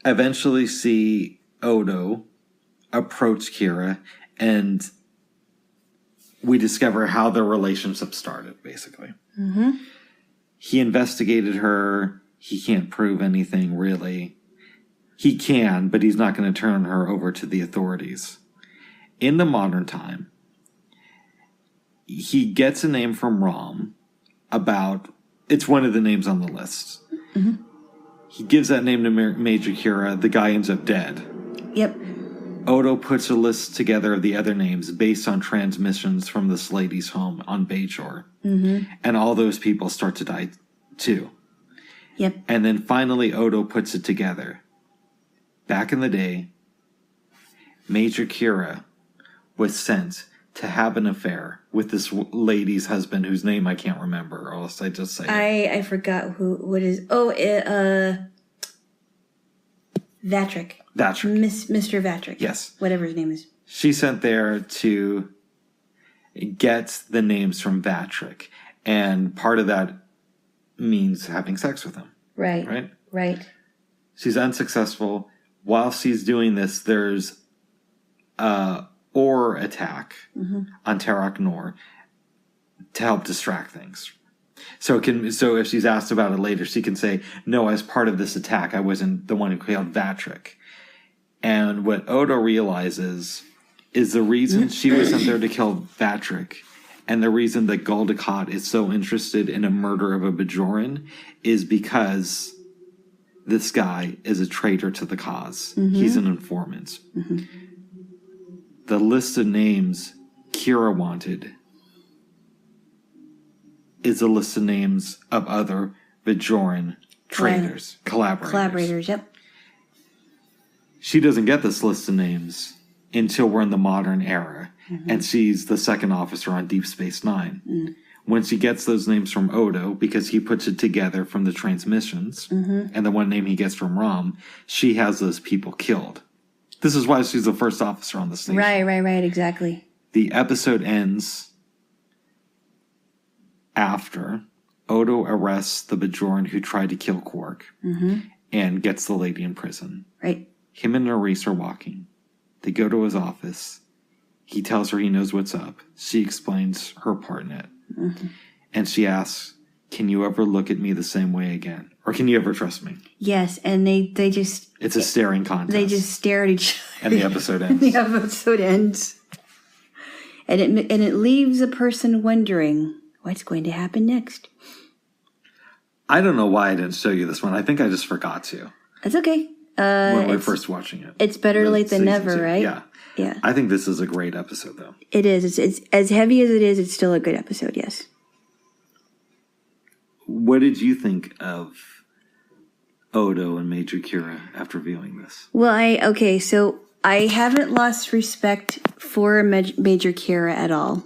eventually see Odo approach Kira, and we discover how their relationship started, basically. Mm-hmm. He investigated her. He can't prove anything, really. He can, but he's not going to turn her over to the authorities. In the modern time, he gets a name from Rom about... It's one of the names on the list. Mm-hmm. He gives that name to Major Kira. The guy ends up dead. Yep. Odo puts a list together of the other names based on transmissions from this lady's home on Bajor. Mm-hmm. And all those people start to die too. Yep. And then finally Odo puts it together. Back in the day, Major Kira was sent to have an affair with this lady's husband whose name I can't remember, or else I just say it. I forgot what is... Oh, Vatrick. Mr. Vatrick. Yes. Whatever his name is. She sent there to get the names from Vatrick. And part of that means having sex with him. Right. She's unsuccessful. While she's doing this, there's a ore attack on Terok Nor to help distract things. So if she's asked about it later, she can say, no, as part of this attack, I wasn't the one who killed Vatrick. And what Odo realizes is the reason she was sent there to kill Vatrick, and the reason that Gul Dukat is so interested in a murder of a Bajoran is because this guy is a traitor to the cause. Mm-hmm. He's an informant. Mm-hmm. The list of names Kira wanted is a list of names of other Bajoran traitors, collaborators. Yep. She doesn't get this list of names until we're in the modern era, and she's the second officer on Deep Space Nine. Mm. When she gets those names from Odo, because he puts it together from the transmissions, and the one name he gets from Rom, she has those people killed. This is why she's the first officer on the station. Right, exactly. The episode ends after Odo arrests the Bajoran who tried to kill Quark and gets the lady in prison. Right. Him and Nerys are walking. They go to his office. He tells her he knows what's up. She explains her part in it. And she asks, can you ever look at me the same way again? Or can you ever trust me? Yes, and they just... It's a staring contest. They just stare at each other. And the episode ends. The episode ends. And it leaves a person wondering what's going to happen next. I don't know why I didn't show you this one. I think I just forgot to. That's okay. When we were first watching it. It's better late than never, 2. right? Yeah. I think this is a great episode, though. It is. It's as heavy as it is, it's still a good episode, yes. What did you think of Odo and Major Kira after viewing this? Well, so I haven't lost respect for Major Kira at all.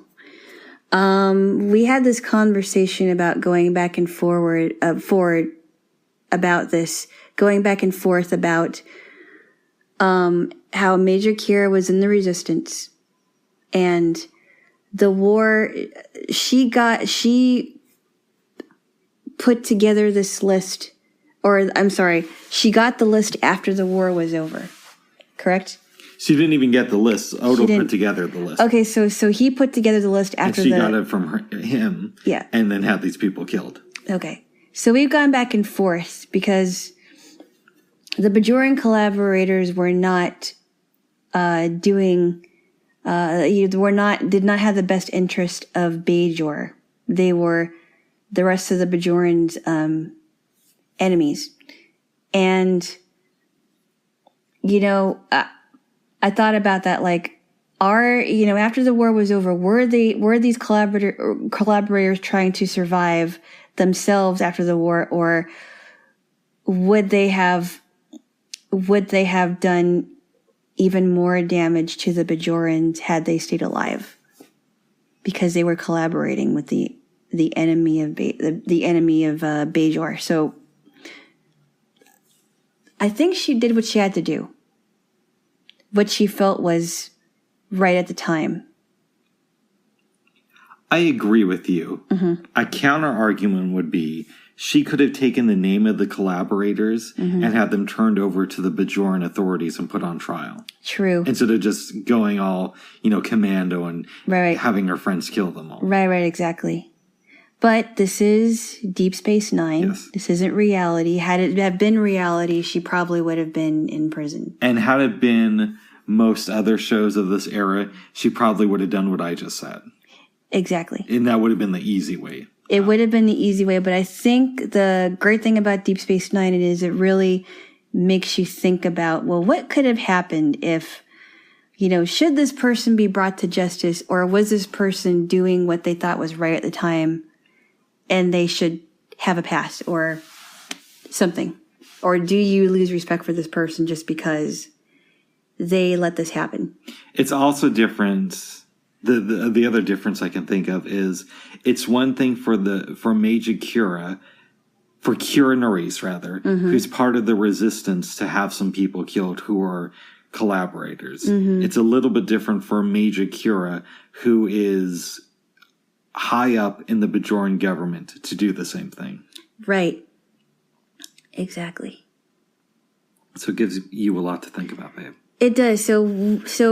We had this conversation about going back and forward about this, going back and forth about how Major Kira was in the Resistance and the war. She put together this list, or I'm sorry, she got the list after the war was over, correct? She didn't even get the list. Odo put together the list. Okay, so he put together the list after and she got it from him. Yeah. And then had these people killed. Okay. So we've gone back and forth because the Bajoran collaborators were not did not have the best interest of Bajor. They were the rest of the Bajorans' enemies. And, I thought about that, like, after the war was over, were these collaborators trying to survive themselves after the war, or would they have done even more damage to the Bajorans had they stayed alive? Because they were collaborating with the enemy of Bajor. So I think she did what she had to do. What she felt was right at the time. I agree with you. A counter argument would be she could have taken the name of the collaborators and had them turned over to the Bajoran authorities and put on trial. True. Instead of just going all, commando and having her friends kill them all. Right, exactly. But this is Deep Space Nine. Yes. This isn't reality. Had it have been reality, she probably would have been in prison. And had it been most other shows of this era, she probably would have done what I just said. Exactly. And that would have been the easy way. It would have been the easy way, but I think the great thing about Deep Space Nine is it really makes you think about, well, what could have happened if, should this person be brought to justice, or was this person doing what they thought was right at the time and they should have a pass or something? Or do you lose respect for this person just because they let this happen? It's also different. The other difference I can think of is it's one thing for Major Kira, for Kira Nerys rather, who's part of the resistance, to have some people killed who are collaborators. It's a little bit different for Major Kira, who is high up in the Bajoran government, to do the same thing. Right. Exactly. So it gives you a lot to think about, babe. It does. So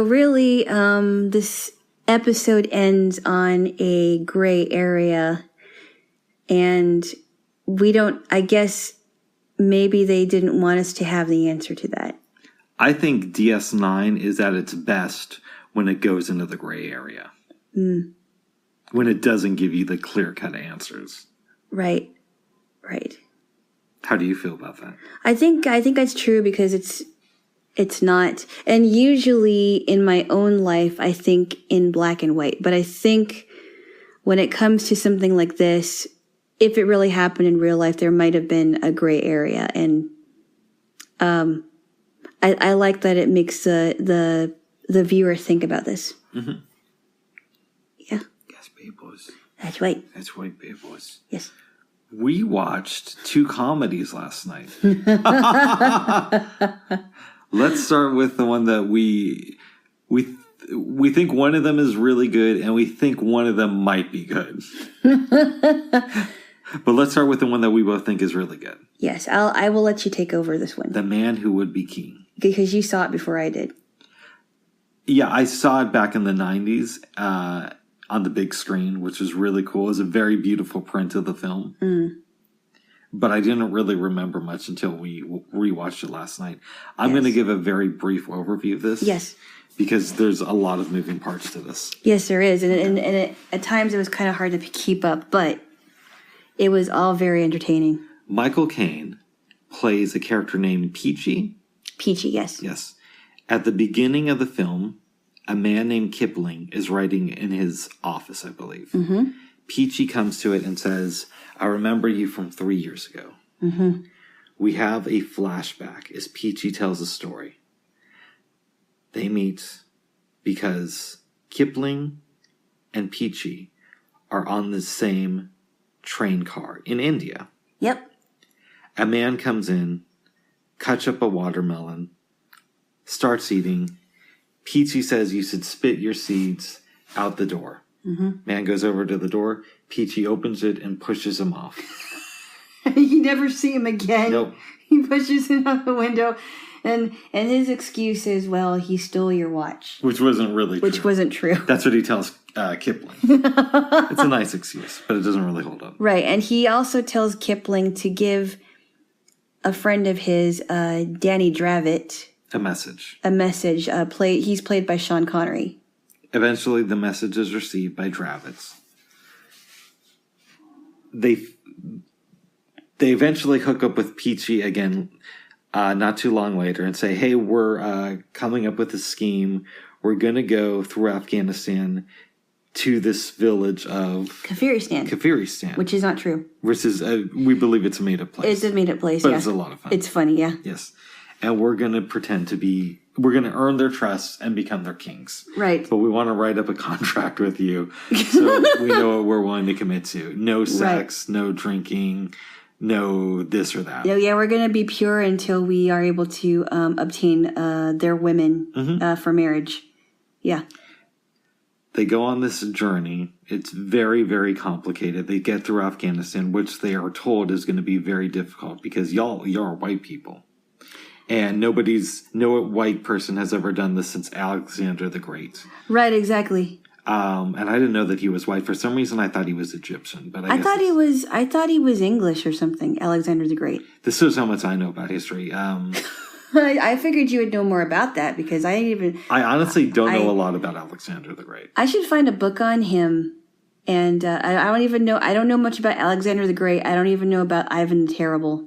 really, this episode ends on a gray area, and I guess maybe they didn't want us to have the answer to that. I think DS9 is at its best when it goes into the gray area. When it doesn't give you the clear-cut answers. Right. How do you feel about that? I think that's true, because it's not. And usually in my own life, I think in black and white. But I think when it comes to something like this, if it really happened in real life, there might have been a gray area. And I like that it makes the viewer think about this. Yeah. Yes, babe boys. That's right. That's right, babe boys. Yes. We watched 2 comedies last night. Let's start with the one that we think one of them is really good, and we think one of them might be good. But let's start with the one that we both think is really good. Yes, I will let you take over this one. The Man Who Would Be King. Because you saw it before I did. Yeah, I saw it back in the 90s on the big screen, which was really cool. It was a very beautiful print of the film. Mm. But I didn't really remember much until we rewatched it last night. I'm going to give a very brief overview of this. Yes. Because there's a lot of moving parts to this. Yes, there is. And at times it was kind of hard to keep up, but it was all very entertaining. Michael Caine plays a character named Peachy. Peachy, yes. Yes. At the beginning of the film, a man named Kipling is writing in his office, I believe. Mm-hmm. Peachy comes to it and says, I remember you from 3 years ago. Mm-hmm. We have a flashback as Peachy tells a story. They meet because Kipling and Peachy are on the same train car in India. Yep. A man comes in, cuts up a watermelon, starts eating. Peachy says you should spit your seeds out the door. Mm-hmm. Man goes over to the door. Peachy opens it and pushes him off. You never see him again. Nope. He pushes him out the window. And his excuse is, well, he stole your watch. Which wasn't really true. Which wasn't true. That's what he tells Kipling. It's a nice excuse, but it doesn't really hold up. Right. And he also tells Kipling to give a friend of his, Danny Dravitt, a message. He's played by Sean Connery. Eventually, the message is received by Dravitt. They eventually hook up with Peachy again not too long later and say, hey, we're coming up with a scheme. We're going to go through Afghanistan to this village of Kafiristan. Which is not true. Which is, we believe it's a made-up place. It's a made-up place, but it's a lot of fun. It's funny, yeah. Yes. And we're going to we're going to earn their trust and become their kings. Right. But we want to write up a contract with you so we know what we're willing to commit to. No sex, no drinking, no this or that. Yeah, we're going to be pure until we are able to obtain their women for marriage. Yeah. They go on this journey. It's very, very complicated. They get through Afghanistan, which they are told is going to be very difficult because y'all are white people. And no white person has ever done this since Alexander the Great. Right, exactly. And I didn't know that he was white. For some reason, I thought he was Egyptian. But I thought he was English or something. Alexander the Great. This shows how much I know about history. I figured you would know more about that because I honestly don't know a lot about Alexander the Great. I should find a book on him. And I don't know much about Alexander the Great. I don't even know about Ivan the Terrible.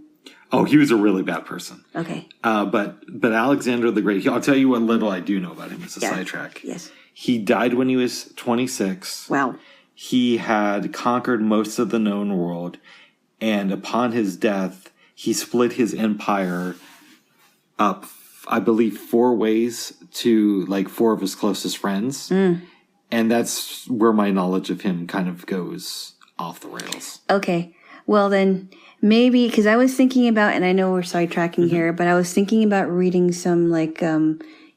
Oh, he was a really bad person. Okay. But Alexander the Great, I'll tell you what little I do know about him as a sidetrack. Yes. He died when he was 26. Wow. He had conquered most of the known world. And upon his death, he split his empire up, I believe, 4 ways to like 4 of his closest friends. Mm. And that's where my knowledge of him kind of goes off the rails. Okay. Well, then maybe, because I was thinking about, and I know we're sidetracking here, but I was thinking about reading some like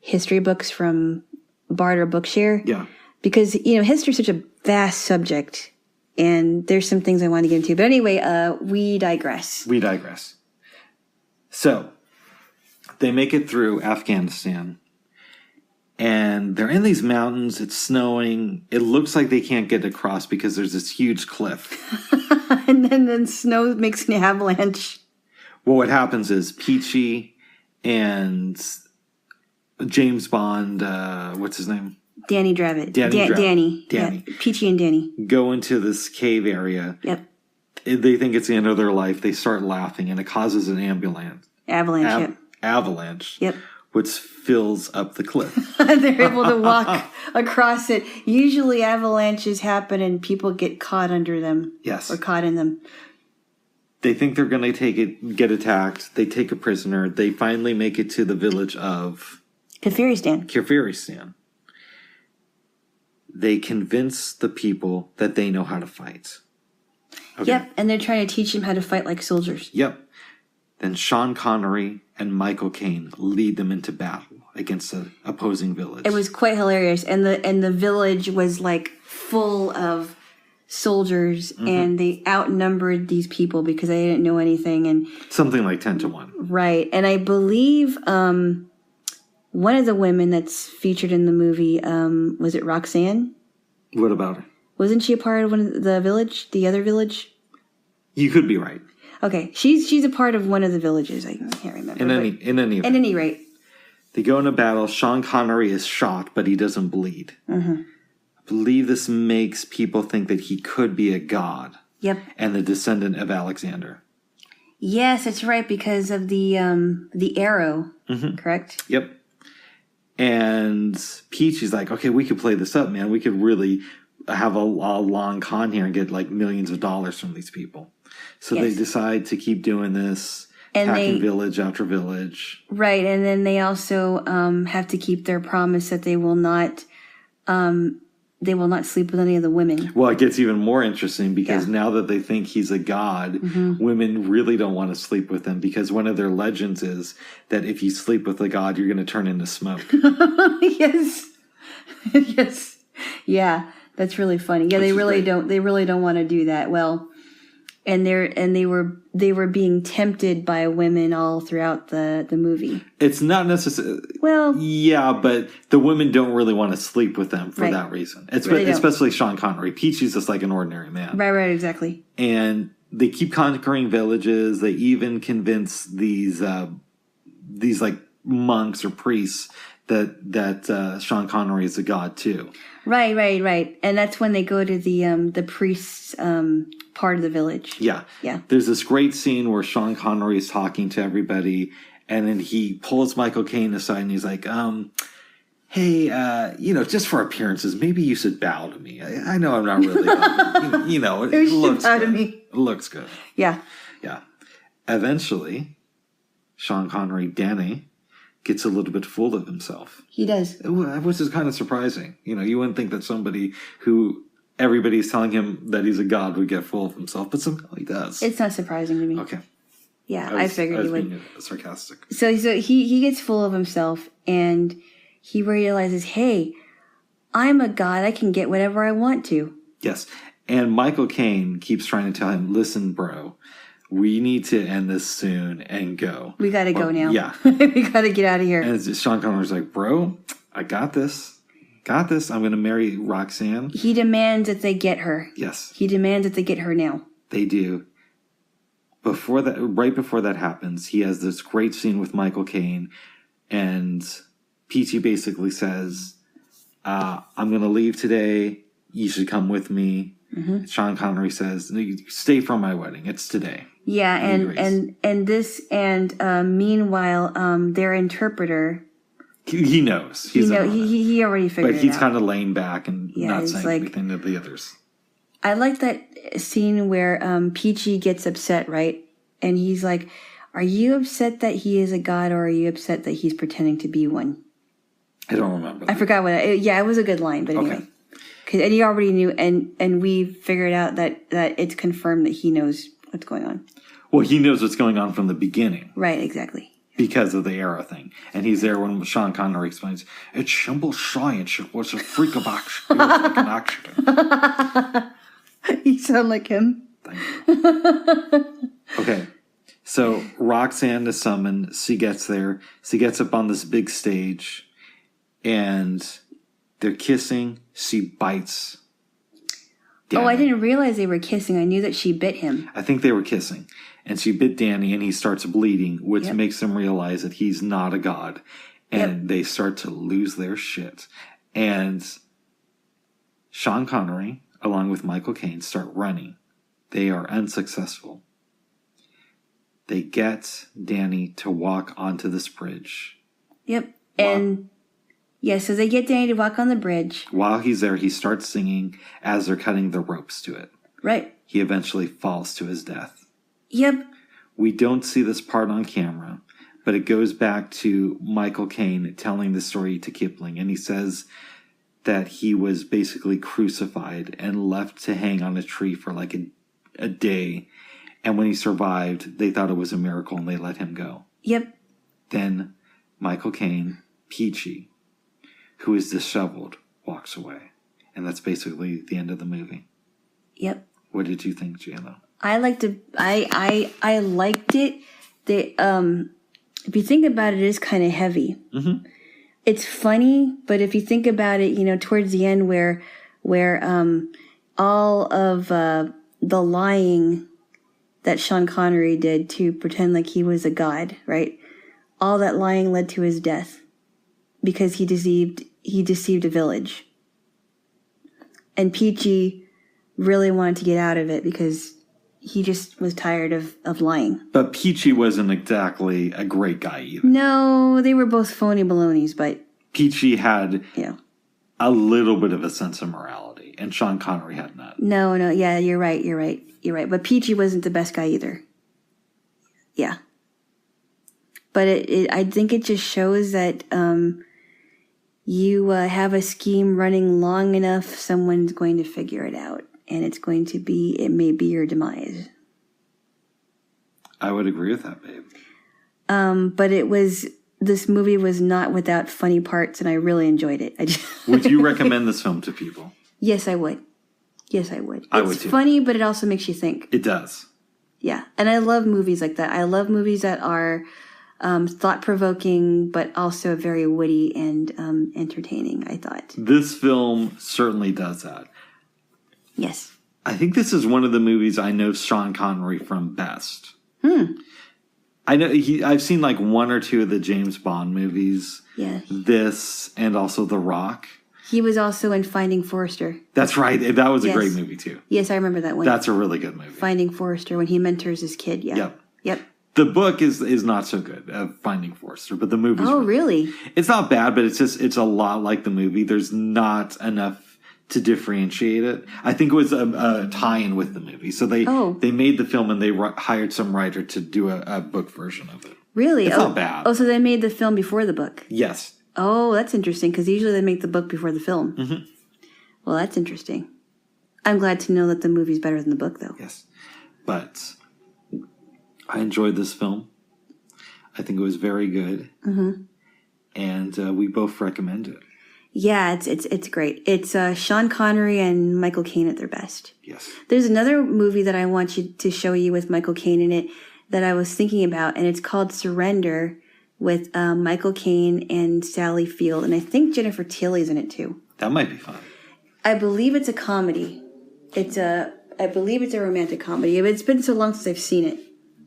history books from Bard or Bookshare. Yeah. Because, history is such a vast subject, and there's some things I want to get into. But anyway, we digress. So, they make it through Afghanistan, and they're in these mountains. It's snowing. It looks like they can't get across because there's this huge cliff. And then snow makes an avalanche. Well, what happens is Peachy and James Bond, what's his name? Danny Dravitt. Danny. Yeah, Peachy and Danny. Go into this cave area. Yep. They think it's the end of their life. They start laughing, and it causes an avalanche. Yep. Which fills up the cliff. They're able to walk across it. Usually avalanches happen and people get caught under them. Yes. Or caught in them. They think they're going to get attacked. They take a prisoner. They finally make it to the village of Kafiristan. They convince the people that they know how to fight. Okay. Yep, and they're trying to teach them how to fight like soldiers. Yep. Then Sean Connery and Michael Caine lead them into battle against an opposing village. It was quite hilarious. And the village was like full of soldiers, and they outnumbered these people because they didn't know anything. And something like 10-1. Right. And I believe one of the women that's featured in the movie, was it Roxanne? What about her? Wasn't she a part of the other village? You could be right. Okay, she's a part of one of the villages. I can't remember. In any rate, they go into battle. Sean Connery is shot, but he doesn't bleed. I believe this makes people think that he could be a god. Yep. And the descendant of Alexander. Yes, that's right, because of the arrow. Correct. Yep. And Peachy's like, okay, we could play this up, man. We could really have a long con here and get like millions of dollars from these people. So they decide to keep doing this, attacking village after village. Right, and then they also have to keep their promise that they will not sleep with any of the women. Well, it gets even more interesting because now that they think he's a god, women really don't want to sleep with him because one of their legends is that if you sleep with a god, you're going to turn into smoke. Yes. Yes. Yeah, that's really funny. Yeah, they really don't want to do that. Well, and they were being tempted by women all throughout the movie. It's not necessarily. Well, yeah, but the women don't really want to sleep with them for that reason. Especially Sean Connery. Peachy's just like an ordinary man. Right, exactly. And they keep conquering villages. They even convince these like monks or priests that Sean Connery is a god too. Right. And that's when they go to the priest's part of the village. Yeah. There's this great scene where Sean Connery is talking to everybody, and then he pulls Michael Caine aside and he's like, hey, just for appearances, maybe you should bow to me. I know I'm not really, it looks good. It looks good. Yeah. Eventually, Sean Connery, Danny, gets a little bit full of himself. He does. Which is kind of surprising. You wouldn't think that somebody who everybody's telling him that he's a god would get full of himself, but somehow he does. It's not surprising to me. Okay. Yeah, I figured he would. Being sarcastic. So he gets full of himself, and he realizes, hey, I'm a god. I can get whatever I want to. Yes. And Michael Caine keeps trying to tell him, listen, bro, we need to end this soon and go. We got to go now. Yeah. We got to get out of here. And Sean Connery's like, bro, I got this. I'm going to marry Roxanne. He demands that they get her. Yes. He demands that they get her now. They do. Right before that happens, he has this great scene with Michael Caine, and Peachy basically says, I'm going to leave today. You should come with me. Sean Connery says, stay for my wedding. It's today. Yeah, and meanwhile, their interpreter, he knows. He already figured it out. But he's kind of laying back and not saying anything to the others. I like that scene where Peachy gets upset, right? And he's like, are you upset that he is a god, or are you upset that he's pretending to be one? I don't remember. I forgot it was a good line, but anyway. Okay. And he already knew, and we figured out that it's confirmed that he knows what's going on. Well, he knows what's going on from the beginning. Right, exactly. Because of the arrow thing. And he's there when Sean Connery explains, it's simple science. It was a freak of action. It was like an accident. You sound like him. Thank you. Okay. So Roxanne is summoned. She gets there. She gets up on this big stage. And they're kissing. She bites Danny. Oh, I didn't realize they were kissing. I knew that she bit him. I think they were kissing. And she bit Danny, and he starts bleeding, which makes them realize that he's not a god. And they start to lose their shit. And Sean Connery, along with Michael Caine, start running. They are unsuccessful. They get Danny to walk onto this bridge. Yep. Wow. And so they get Danny to walk on the bridge. While he's there, he starts singing as they're cutting the ropes to it. Right. He eventually falls to his death. Yep. We don't see this part on camera, but it goes back to Michael Caine telling the story to Kipling. And he says that he was basically crucified and left to hang on a tree for like a day. And when he survived, they thought it was a miracle and they let him go. Yep. Then Michael Caine, Peachy, who is disheveled, walks away. And that's basically the end of the movie. Yep. What did you think, Jaylo? I liked it. I liked it. If you think about it, it is kind of heavy. Mm-hmm. It's funny, but if you think about it, towards the end where all of the lying that Sean Connery did to pretend like he was a god, right? All that lying led to his death because he deceived a village. And Peachy really wanted to get out of it because he just was tired of lying. But Peachy wasn't exactly a great guy either. No, they were both phony balonies, but Peachy had a little bit of a sense of morality, and Sean Connery had none. No, yeah, you're right. But Peachy wasn't the best guy either. Yeah. But I think it just shows that you have a scheme running long enough, someone's going to figure it out. And it may be your demise. I would agree with that, babe. But this movie was not without funny parts, and I really enjoyed it. Would you recommend this film to people? Yes, I would. I would too. It's funny, but it also makes you think. It does. Yeah, and I love movies like that. I love movies that are thought-provoking, but also very witty and entertaining, I thought. This film certainly does that. Yes. I think this is one of the movies I know Sean Connery from best. I know I've seen like one or two of the James Bond movies. Yeah. This and also The Rock. He was also in Finding Forrester. That's right. That was a great movie too. Yes, I remember that one. That's a really good movie. Finding Forrester when he mentors his kid. Yeah. Yep. The book is not so good, Finding Forrester, but the movie's really? It's not bad, but it's a lot like the movie. There's not enough to differentiate it. I think it was a tie-in with the movie. So they made the film and they hired some writer to do a book version of it. Really? It's not bad. Oh, so they made the film before the book? Yes. Oh, that's interesting because usually they make the book before the film. Mm-hmm. Well, that's interesting. I'm glad to know that the movie's better than the book, though. Yes. But I enjoyed this film. I think it was very good. Mm-hmm. And we both recommend it. Yeah, it's great. It's Sean Connery and Michael Caine at their best. Yes. There's another movie that I want to show you with Michael Caine in it that I was thinking about, and it's called Surrender with Michael Caine and Sally Field, and I think Jennifer Tilly's in it too. That might be fun. I believe it's a comedy. I believe it's a romantic comedy. It's been so long since I've seen it.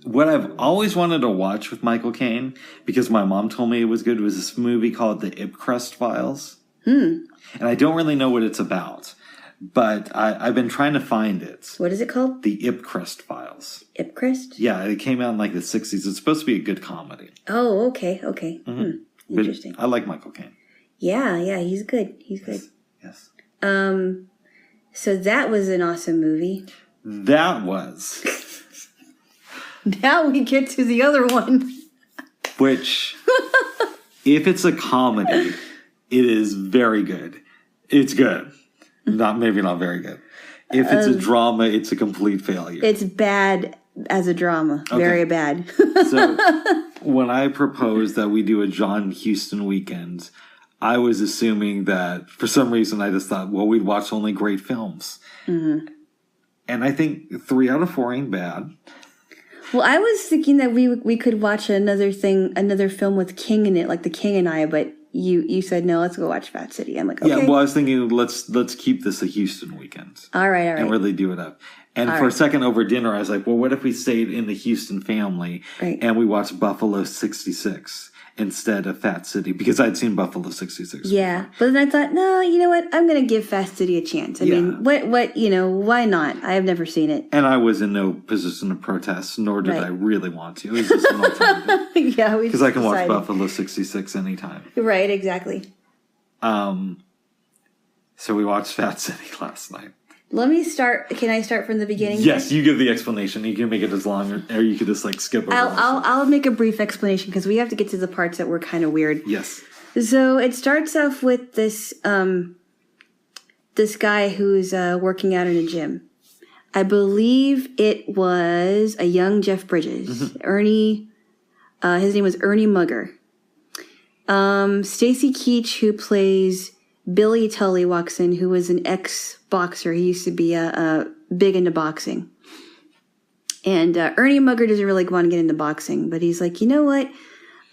What I've always wanted to watch with Michael Caine, because my mom told me it was good, was this movie called The Ipcrest Files. And I don't really know what it's about, but I've been trying to find it. What is it called? The Ipcrest Files. Ipcrest? Yeah, it came out in like the 60s. It's supposed to be a good comedy. Oh, okay. Mm-hmm. Interesting. But I like Michael Caine. Yeah, he's good. Yes. So that was an awesome movie. That was. Now we get to the other one. Which, if it's a comedy, it is very good. It's good. Maybe not very good. If it's a drama, it's a complete failure. It's bad as a drama. Okay. Very bad. So when I proposed that we do a John Huston weekend, I was assuming that for some reason I just thought, well, we'd watch only great films. Mm-hmm. And I think 3 out of 4 ain't bad. Well, I was thinking that we could watch another film with King in it, like The King and I, but you said no, let's go watch Fat City. I'm like, okay. Yeah, well, I was thinking let's keep this a Houston weekend. All right. And really do it up. And for a second over dinner, I was like, well, what if we stayed in the Houston family and we watched Buffalo 66 instead of Fat City? Because I'd seen Buffalo 66. Yeah. Before. But then I thought, no, you know what? I'm going to give Fat City a chance. I mean, what, why not? I have never seen it. And I was in no position to protest, nor did I really want to. It was just an alternative. Yeah. Because I can watch Buffalo 66 anytime. Right, exactly. So we watched Fat City last night. Let me start. Can I start from the beginning? Yes, you give the explanation. You can make it as long, or you could just skip over. I'll make a brief explanation because we have to get to the parts that were kind of weird. Yes. So it starts off with this guy who's working out in a gym. I believe it was a young Jeff Bridges. Ernie, his name was Ernie Mugger. Stacy Keach, who plays Billy Tully, walks in, who was an ex-boxer. He used to be big into boxing. And Ernie Mugger doesn't really want to get into boxing, but he's like, you know what?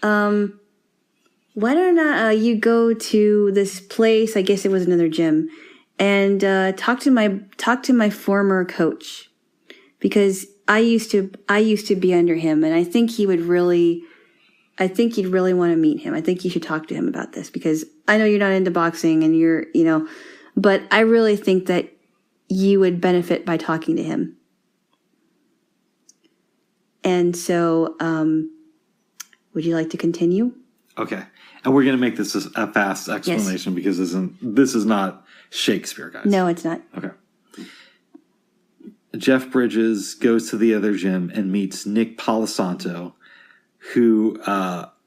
Why don't you go to this place? I guess it was another gym, and talk to my former coach, because I used to be under him, and I think he'd really want to meet him. I think you should talk to him about this, because I know you're not into boxing and but I really think that you would benefit by talking to him. And so, would you like to continue? Okay. And we're going to make this a fast explanation, because this is not Shakespeare, guys. No, it's not. Okay. Jeff Bridges goes to the other gym and meets Nick Palisanto, who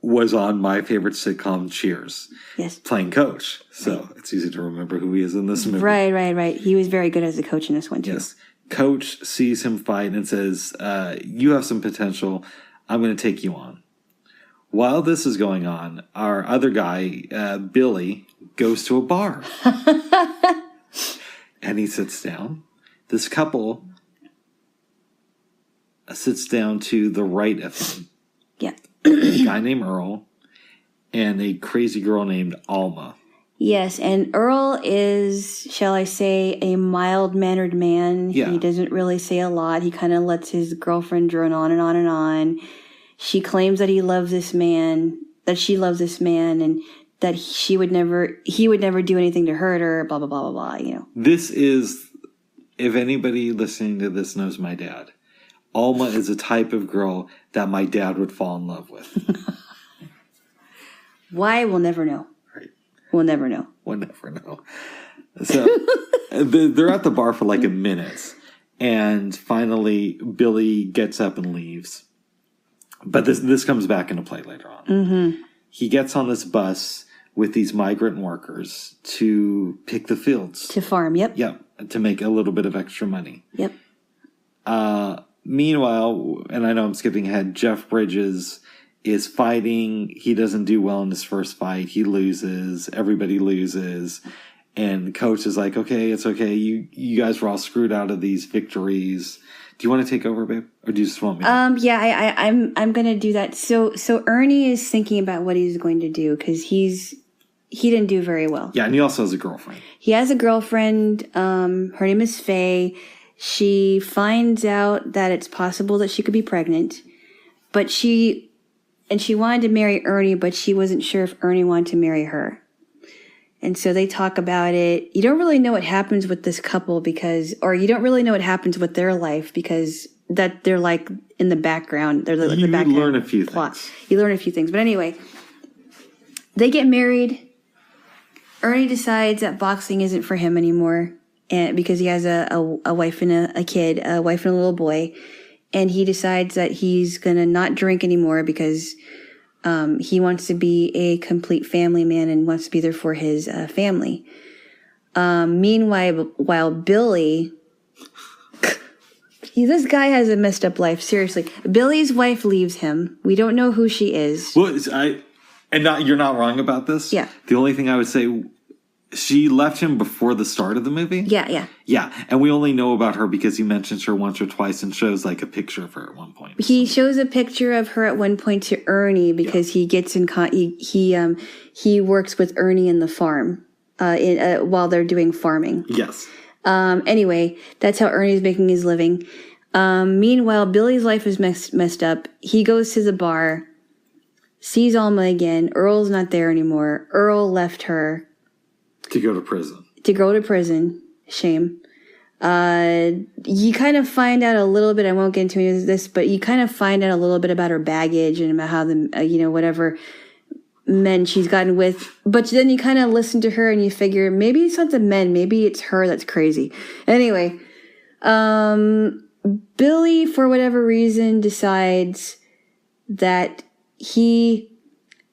was on my favorite sitcom, Cheers. Yes. Playing coach. So it's easy to remember who he is in this movie. Right. He was very good as a coach in this one, too. Yes. Coach sees him fight and says, you have some potential. I'm going to take you on. While this is going on, our other guy, Billy, goes to a bar. And he sits down. This couple sits down to the right of him. Yeah. A guy named Earl and a crazy girl named Alma. Yes, and Earl is, shall I say, a mild-mannered man. Yeah. He doesn't really say a lot. He kind of lets his girlfriend drone on and on and on. She claims that he loves this man, that she loves this man, and that he would never do anything to hurt her, blah, blah, blah, blah, blah, This is, if anybody listening to this knows my dad, Alma is a type of girl that my dad would fall in love with. Why? We'll never know. Right. We'll never know. We'll never know. So they're at the bar for like a minute, and finally Billy gets up and leaves. But this comes back into play later on. Mm-hmm. He gets on this bus with these migrant workers to pick the fields. To farm, yep. Yep, to make a little bit of extra money. Yep. Meanwhile, and I know I'm skipping ahead, Jeff Bridges is fighting. He doesn't do well in his first fight. He loses. Everybody loses. And coach is like, okay, it's okay. You guys were all screwed out of these victories. Do you want to take over, babe? Or do you just want me to? Yeah, I'm going to do that. So Ernie is thinking about what he's going to do, because he didn't do very well. Yeah, and he also has a girlfriend. He has a girlfriend. Her name is Faye. She finds out that it's possible that she could be pregnant, but she wanted to marry Ernie, but she wasn't sure if Ernie wanted to marry her. And so they talk about it. You don't really know what happens with this couple or you don't really know what happens with their life, because that they're like in the background. They're like the background. You learn a few things. You learn a few things. But anyway, they get married. Ernie decides that boxing isn't for him anymore, and because he has a wife and a kid, a wife and a little boy, and he decides that he's gonna not drink anymore because he wants to be a complete family man and wants to be there for his family. Meanwhile, Billy, this guy has a messed up life. Seriously, Billy's wife leaves him. We don't know who she is. Well, you're not wrong about this. Yeah. The only thing I would say, she left him before the start of the movie. Yeah. Yeah, and we only know about her because he mentions her once or twice and shows like a picture of her at one point. He shows a picture of her at one point to Ernie because he gets in he works with Ernie in the farm while they're doing farming. Yes. Anyway, that's how Ernie's making his living. Meanwhile, Billy's life is messed up. He goes to the bar, sees Alma again. Earl's not there anymore. Earl left her. To go to prison. Shame. You kind of find out a little bit, I won't get into any of this, but you kind of find out a little bit about her baggage and about how whatever men she's gotten with. But then you kind of listen to her and you figure maybe it's not the men, maybe it's her that's crazy. Anyway, Billy, for whatever reason, decides that he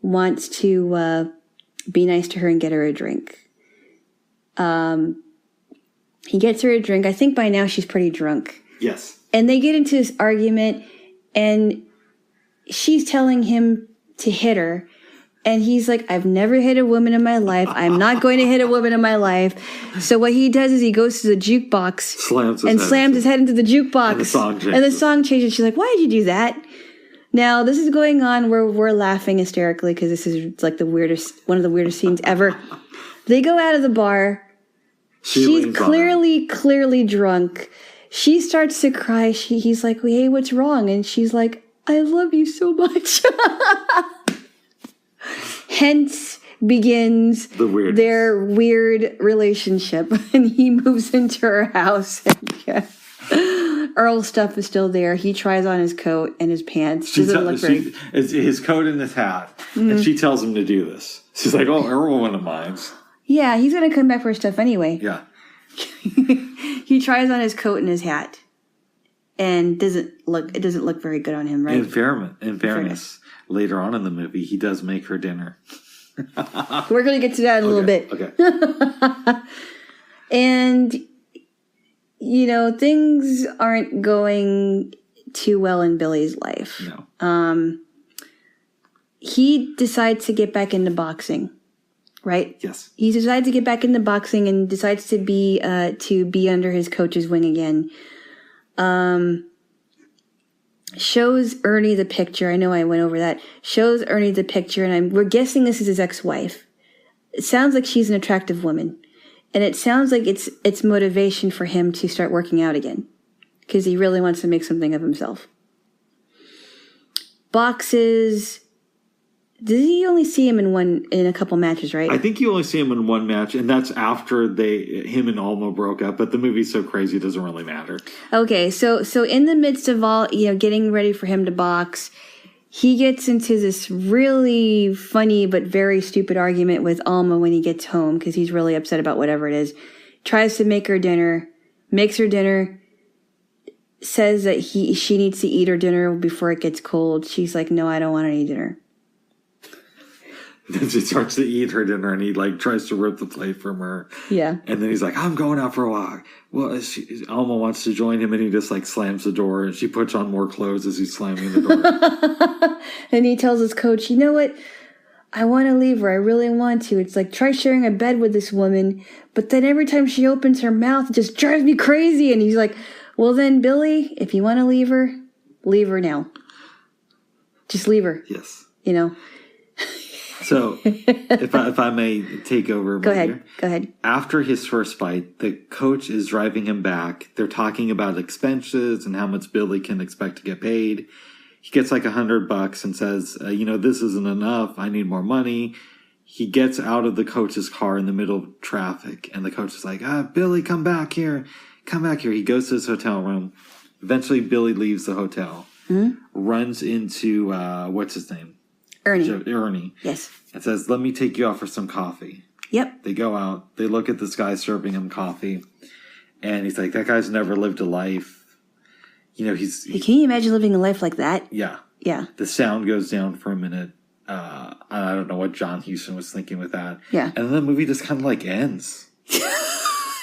wants to be nice to her and get her a drink. He gets her a drink. I think by now she's pretty drunk. Yes. And they get into this argument, and she's telling him to hit her. And he's like, I've never hit a woman in my life. I'm not going to hit a woman in my life. So what he does is he goes to the jukebox. Slams his head into the jukebox. And the song changes. She's like, why did you do that? Now, this is going on where we're laughing hysterically because this is like one of the weirdest scenes ever. They go out of the bar. She's clearly drunk. She starts to cry. He's like, hey, what's wrong? And she's like, I love you so much. Hence begins their weird relationship. And he moves into her house. And Earl's stuff is still there. He tries on his coat and his pants. His coat and his hat. Mm-hmm. And she tells him to do this. She's like, oh, Earl wouldn't mind. Yeah, he's going to come back for his stuff anyway. Yeah. He tries on his coat and his hat. And it doesn't look very good on him, right? In fairness, later on in the movie, he does make her dinner. We're going to get to that in a little bit. Okay. And, things aren't going too well in Billy's life. No. He decides to get back into boxing, right? Yes. He decides to get back into boxing and decides to be under his coach's wing again. Shows Ernie the picture. I know I went over that. Shows Ernie the picture, and we're guessing this is his ex-wife. It sounds like she's an attractive woman, and it sounds like it's motivation for him to start working out again, because he really wants to make something of himself. Boxes. Did he only see him in a couple matches, right? I think you only see him in one match, and that's after him and Alma broke up. But the movie's so crazy, it doesn't really matter. Okay, so in the midst of all getting ready for him to box, he gets into this really funny but very stupid argument with Alma when he gets home because he's really upset about whatever it is. Tries to make her dinner, makes her dinner, says that she needs to eat her dinner before it gets cold. She's like, no, I don't want any dinner. Then she starts to eat her dinner, and he tries to rip the plate from her. Yeah. And then he's like, I'm going out for a walk. Well, Alma wants to join him, and he just slams the door, and she puts on more clothes as he's slamming the door. And he tells his coach, you know what? I want to leave her. I really want to. It's like, try sharing a bed with this woman, but then every time she opens her mouth, it just drives me crazy. And he's like, well then, Billy, if you want to leave her now. Just leave her. Yes. So, if I may take over. Go ahead. After his first fight, the coach is driving him back. They're talking about expenses and how much Billy can expect to get paid. He gets $100 and says, this isn't enough. I need more money. He gets out of the coach's car in the middle of traffic, and the coach is like, Billy, come back here. Come back here. He goes to his hotel room. Eventually, Billy leaves the hotel, runs into, what's his name? Ernie. Yes. And says, let me take you out for some coffee. Yep. They go out. They look at this guy serving him coffee. And he's like, that guy's never lived a life. Can you imagine living a life like that? Yeah. Yeah. The sound goes down for a minute. I don't know what John Huston was thinking with that. Yeah. And then the movie just kind of ends.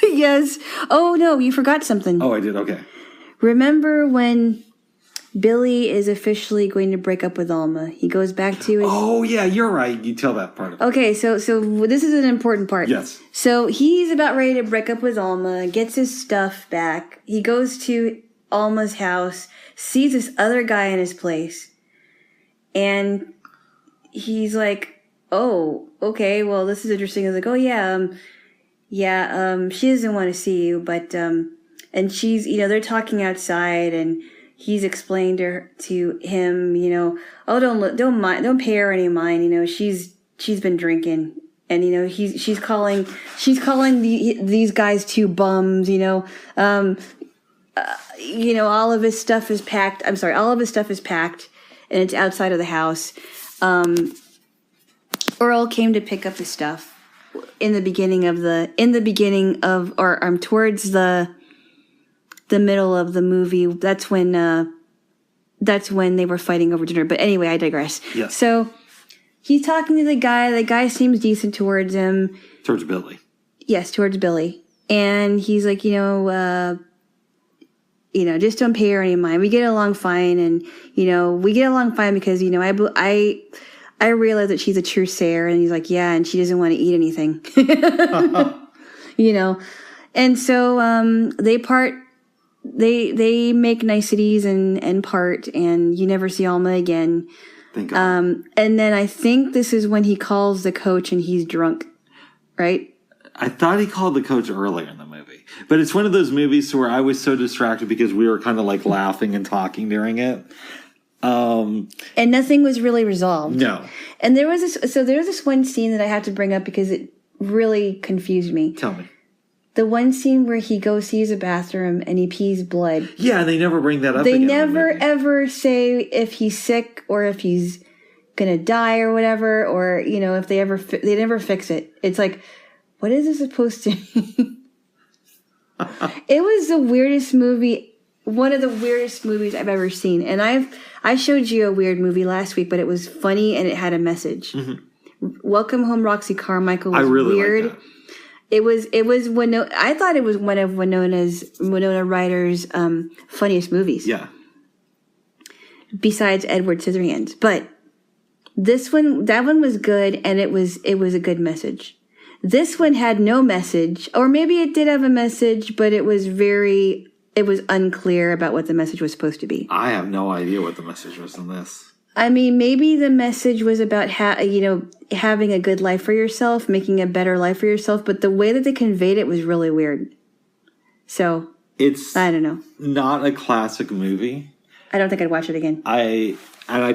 Yes. Oh, no, you forgot something. Oh, I did? Okay. Remember when Billy is officially going to break up with Alma? He goes back to his... Oh, yeah, you're right. You tell that part of it. Okay, so this is an important part. Yes. So he's about ready to break up with Alma, gets his stuff back. He goes to Alma's house, sees this other guy in his place, and he's like, oh, okay, well, this is interesting. He's like, oh, she doesn't want to see you, but, and she's, they're talking outside, and he's explained to him, oh, don't pay her any mind, she's been drinking, and, she's calling these guys two bums, all of his stuff is packed. I'm sorry, all of his stuff is packed, and it's outside of the house. Earl came to pick up his stuff towards the middle of the movie. That's when they were fighting over dinner. But anyway, I digress. Yes. So he's talking to the guy. The guy seems decent towards him. Towards Billy. Yes, towards Billy. And he's like, just don't pay her any mind. We get along fine. And, we get along fine because, I realize that she's a true sayer. And he's like, yeah, and she doesn't want to eat anything. And so they part, they make niceties and part, and you never see Alma again. Thank God. And then I think this is when he calls the coach and he's drunk, right? I thought he called the coach earlier in the movie. But it's one of those movies where I was so distracted because we were kind of like laughing and talking during it. And nothing was really resolved. No. And there was this one scene that I have to bring up because it really confused me. Tell me. The one scene where he goes to use a bathroom and he pees blood. Yeah, they never bring that up. They never ever say if he's sick or if he's gonna die or whatever, or if they never fix it. It's like, what is this supposed to mean? It was the weirdest movie, one of the weirdest movies I've ever seen. And I showed you a weird movie last week, but it was funny and it had a message. Mm-hmm. Welcome Home, Roxy Carmichael was weird. Like that. It was I thought it was one of Winona Ryder's funniest movies. Yeah. Besides Edward Scissorhands, but that one was good, and it was a good message. This one had no message, or maybe it did have a message, but it was unclear about what the message was supposed to be. I have no idea what the message was in this. I mean, maybe the message was about having a good life for yourself, making a better life for yourself, but the way that they conveyed it was really weird. So, I don't know. Not a classic movie. I don't think I'd watch it again. I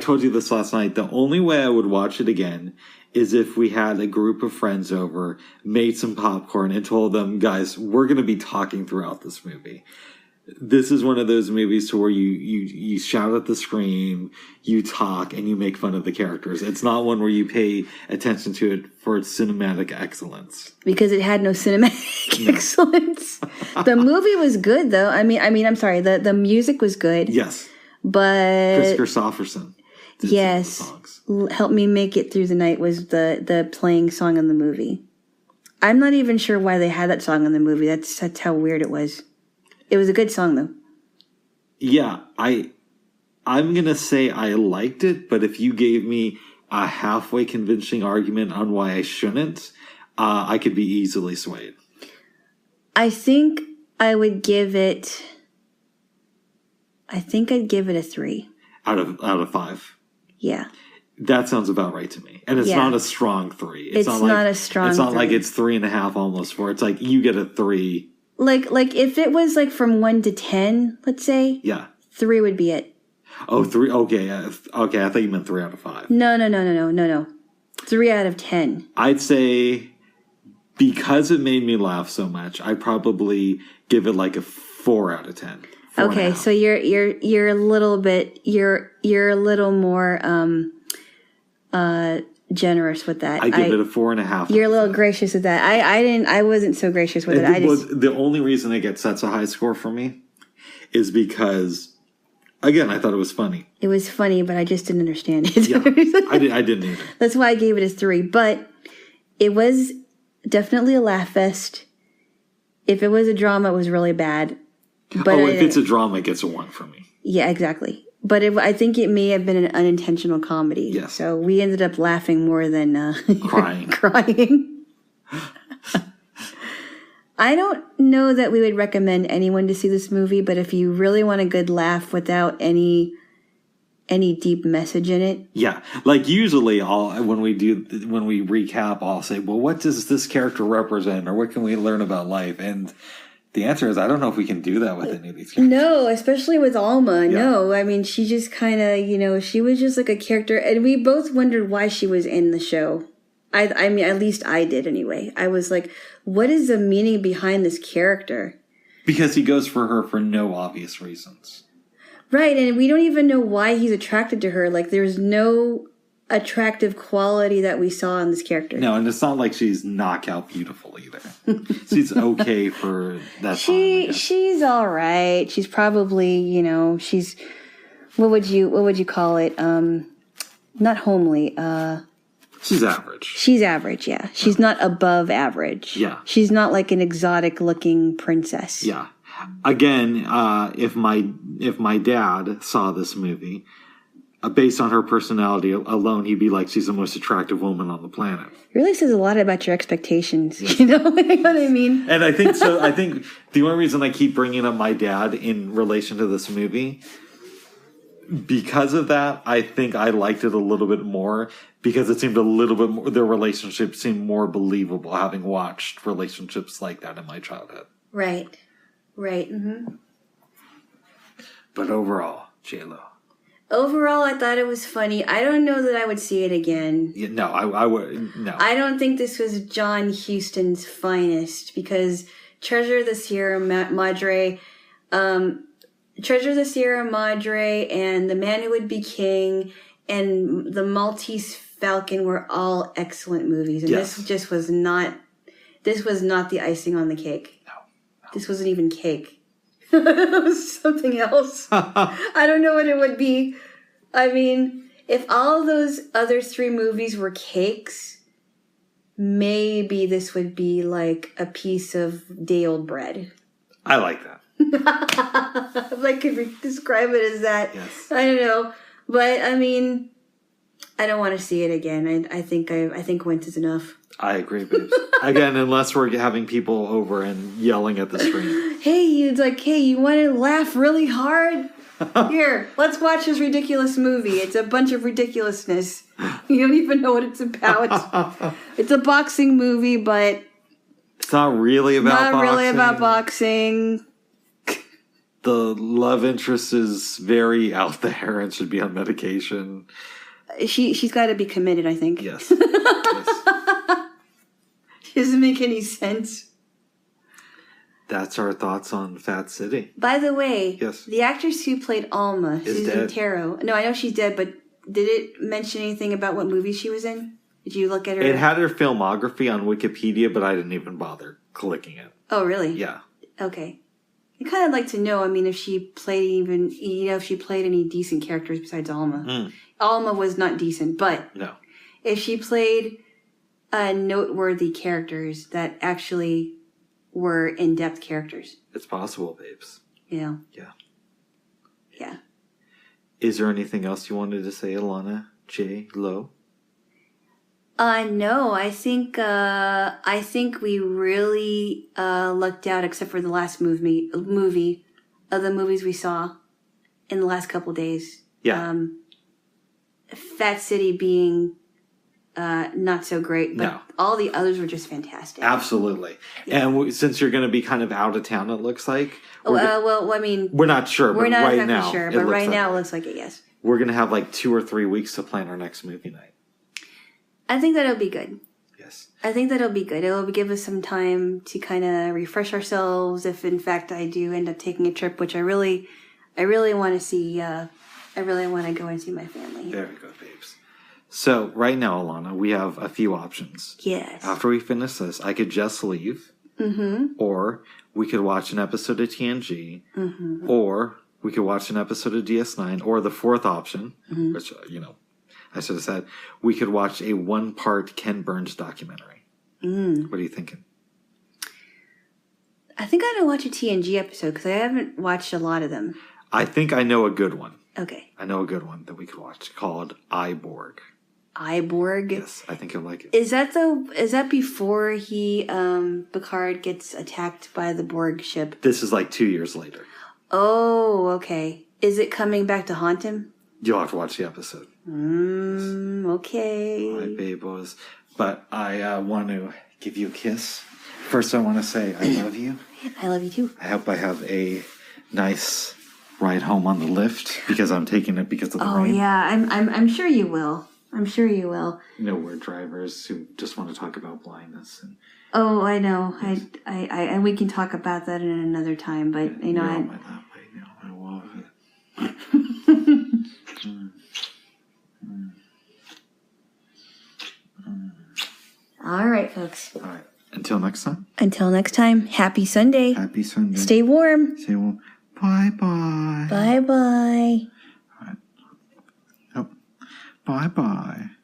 told you this last night. The only way I would watch it again is if we had a group of friends over, made some popcorn, and told them, guys, we're going to be talking throughout this movie. This is one of those movies where you shout at the screen, you talk, and you make fun of the characters. It's not one where you pay attention to it for its cinematic excellence. Because it had no cinematic excellence. The movie was good, though. I mean, I'm sorry. The music was good. Yes. But Chris Christopherson. Yes. Help Me Make It Through the Night was the playing song in the movie. I'm not even sure why they had that song in the movie. That's how weird it was. It was a good song, though. Yeah, I'm going to say I liked it, but if you gave me a halfway convincing argument on why I shouldn't, I could be easily swayed. I think I'd give it a 3. Out of 5? Yeah. That sounds about right to me. And it's not a strong 3. It's not a strong 3. It's not like it's 3.5 almost 4. It's like you get a 3. Like if it was like from 1 to 10, let's say. Yeah. 3 would be it. Oh, 3. Okay. Okay. I thought you meant 3 out of 5. No. 3 out of 10. I'd say because it made me laugh so much, I'd probably give it like a 4 out of 10. Okay. So you're a little bit, you're a little more, generous with that. I give it a 4.5. You're a little gracious with that. I wasn't so gracious with it. The only reason it gets such a high score for me is because, again, I thought it was funny. It was funny, but I just didn't understand it. Yeah, I didn't either. That's why I gave it a 3. But it was definitely a laugh fest. If it was a drama, it was really bad. But if it's a drama, it gets a 1 from me. Yeah, exactly. But I think it may have been an unintentional comedy. Yes. So we ended up laughing more than crying. I don't know that we would recommend anyone to see this movie, but if you really want a good laugh without any deep message in it. Yeah. Like usually when we recap, I'll say, well, what does this character represent? Or what can we learn about life? And the answer is I don't know if we can do that with any of these characters. No, especially with Alma. Yeah. No, I mean, she just kind of, she was just like a character. And we both wondered why she was in the show. I mean, at least I did anyway. I was like, what is the meaning behind this character? Because he goes for her for no obvious reasons. Right, and we don't even know why he's attracted to her. Like, there's no attractive quality that we saw in this character. No, and it's not like she's knockout beautiful either. She's okay for that time. She's all right. She's probably, she's what would you call it? Not homely. She's average. She's average, yeah. She's not above average. Yeah. She's not like an exotic-looking princess. Yeah. Again, if my dad saw this movie, based on her personality alone, he'd be like, she's the most attractive woman on the planet. It really says a lot about your expectations. Yes. You know what I mean? And I think so. I think the only reason I keep bringing up my dad in relation to this movie, because of that, I think I liked it a little bit more because it seemed a little bit more, their relationship seemed more believable, having watched relationships like that in my childhood. Right. Mm-hmm. But overall, Jaylo. Overall, I thought it was funny. I don't know that I would see it again. Yeah, no, I would. No. I don't think this was John Huston's finest because Treasure of the Sierra Madre, Treasure of the Sierra Madre, and The Man Who Would Be King, and The Maltese Falcon were all excellent movies, and yes. this just was not. This was not the icing on the cake. No. This wasn't even cake. It was something else. I don't know what it would be. I mean, if all those other 3 movies were cakes, maybe this would be like a piece of day-old bread. I like that. Like, could we describe it as that? Yes. I don't know. But, I mean, I don't want to see it again. I think once is enough. I agree, babes. Again, unless we're having people over and yelling at the screen. Hey, you want to laugh really hard? Here, let's watch this ridiculous movie. It's a bunch of ridiculousness. You don't even know what it's about. It's a boxing movie, but it's not really about boxing. Not really about boxing. The love interest is very out there and should be on medication. She's got to be committed, I think. Yes. Yes. It doesn't make any sense. That's our thoughts on Fat City. By the way, yes. The actress who played Alma, Susan Taro. No, I know she's dead, but did it mention anything about what movie she was in? Did you look at her? It had her filmography on Wikipedia, but I didn't even bother clicking it. Oh, really? Yeah. Okay. I'd kind of like to know, I mean, if she played any decent characters besides Alma. Mm. Alma was not decent, but no. If she played noteworthy characters that actually were in-depth characters. It's possible, babes. Yeah. Yeah. Yeah. Is there anything else you wanted to say, Alana Jaylo? No, I think we really lucked out, except for the last movie of the movies we saw in the last couple days. Yeah. Fat City being not so great, but all the others were just fantastic. Absolutely. Yeah. And since you're going to be kind of out of town, it looks like. I mean, we're not sure. We're not right exactly now, sure, but right now it looks like it. Yes. We're going to have like 2 or 3 weeks to plan our next movie night. I think that'll be good. Yes. I think that'll be good. It'll give us some time to kind of refresh ourselves. If in fact I do end up taking a trip, which I really want to see. I really want to go and see my family. Very good, babes. So right now, Alana, we have a few options. Yes. After we finish this, I could just leave. Mm-hmm. Or we could watch an episode of TNG. Mm-hmm. Or we could watch an episode of DS9. Or the fourth option, mm-hmm. which, I should have said, we could watch a 1-part Ken Burns documentary. Mm. What are you thinking? I think I'm going to watch a TNG episode because I haven't watched a lot of them. I think I know a good one. Okay. I know a good one that we could watch called Iborg. Iborg? Yes, I think you'll like it. Is that before Picard gets attacked by the Borg ship? This is like 2 years later. Oh, okay. Is it coming back to haunt him? You'll have to watch the episode. Okay. All right, babos. But I want to give you a kiss. First, I want to say I love you. I love you too. I hope I have a nice ride home on the lift because I'm taking it because of the rain. Oh yeah, I'm sure you will. I'm sure you will. We're drivers who just want to talk about blindness. Oh, I know. I we can talk about that in another time. But I love it. All right, folks. All right. Until next time. Until next time. Happy Sunday. Happy Sunday. Stay warm. Stay warm. Bye-bye. Bye-bye. All right. Oh. Bye-bye.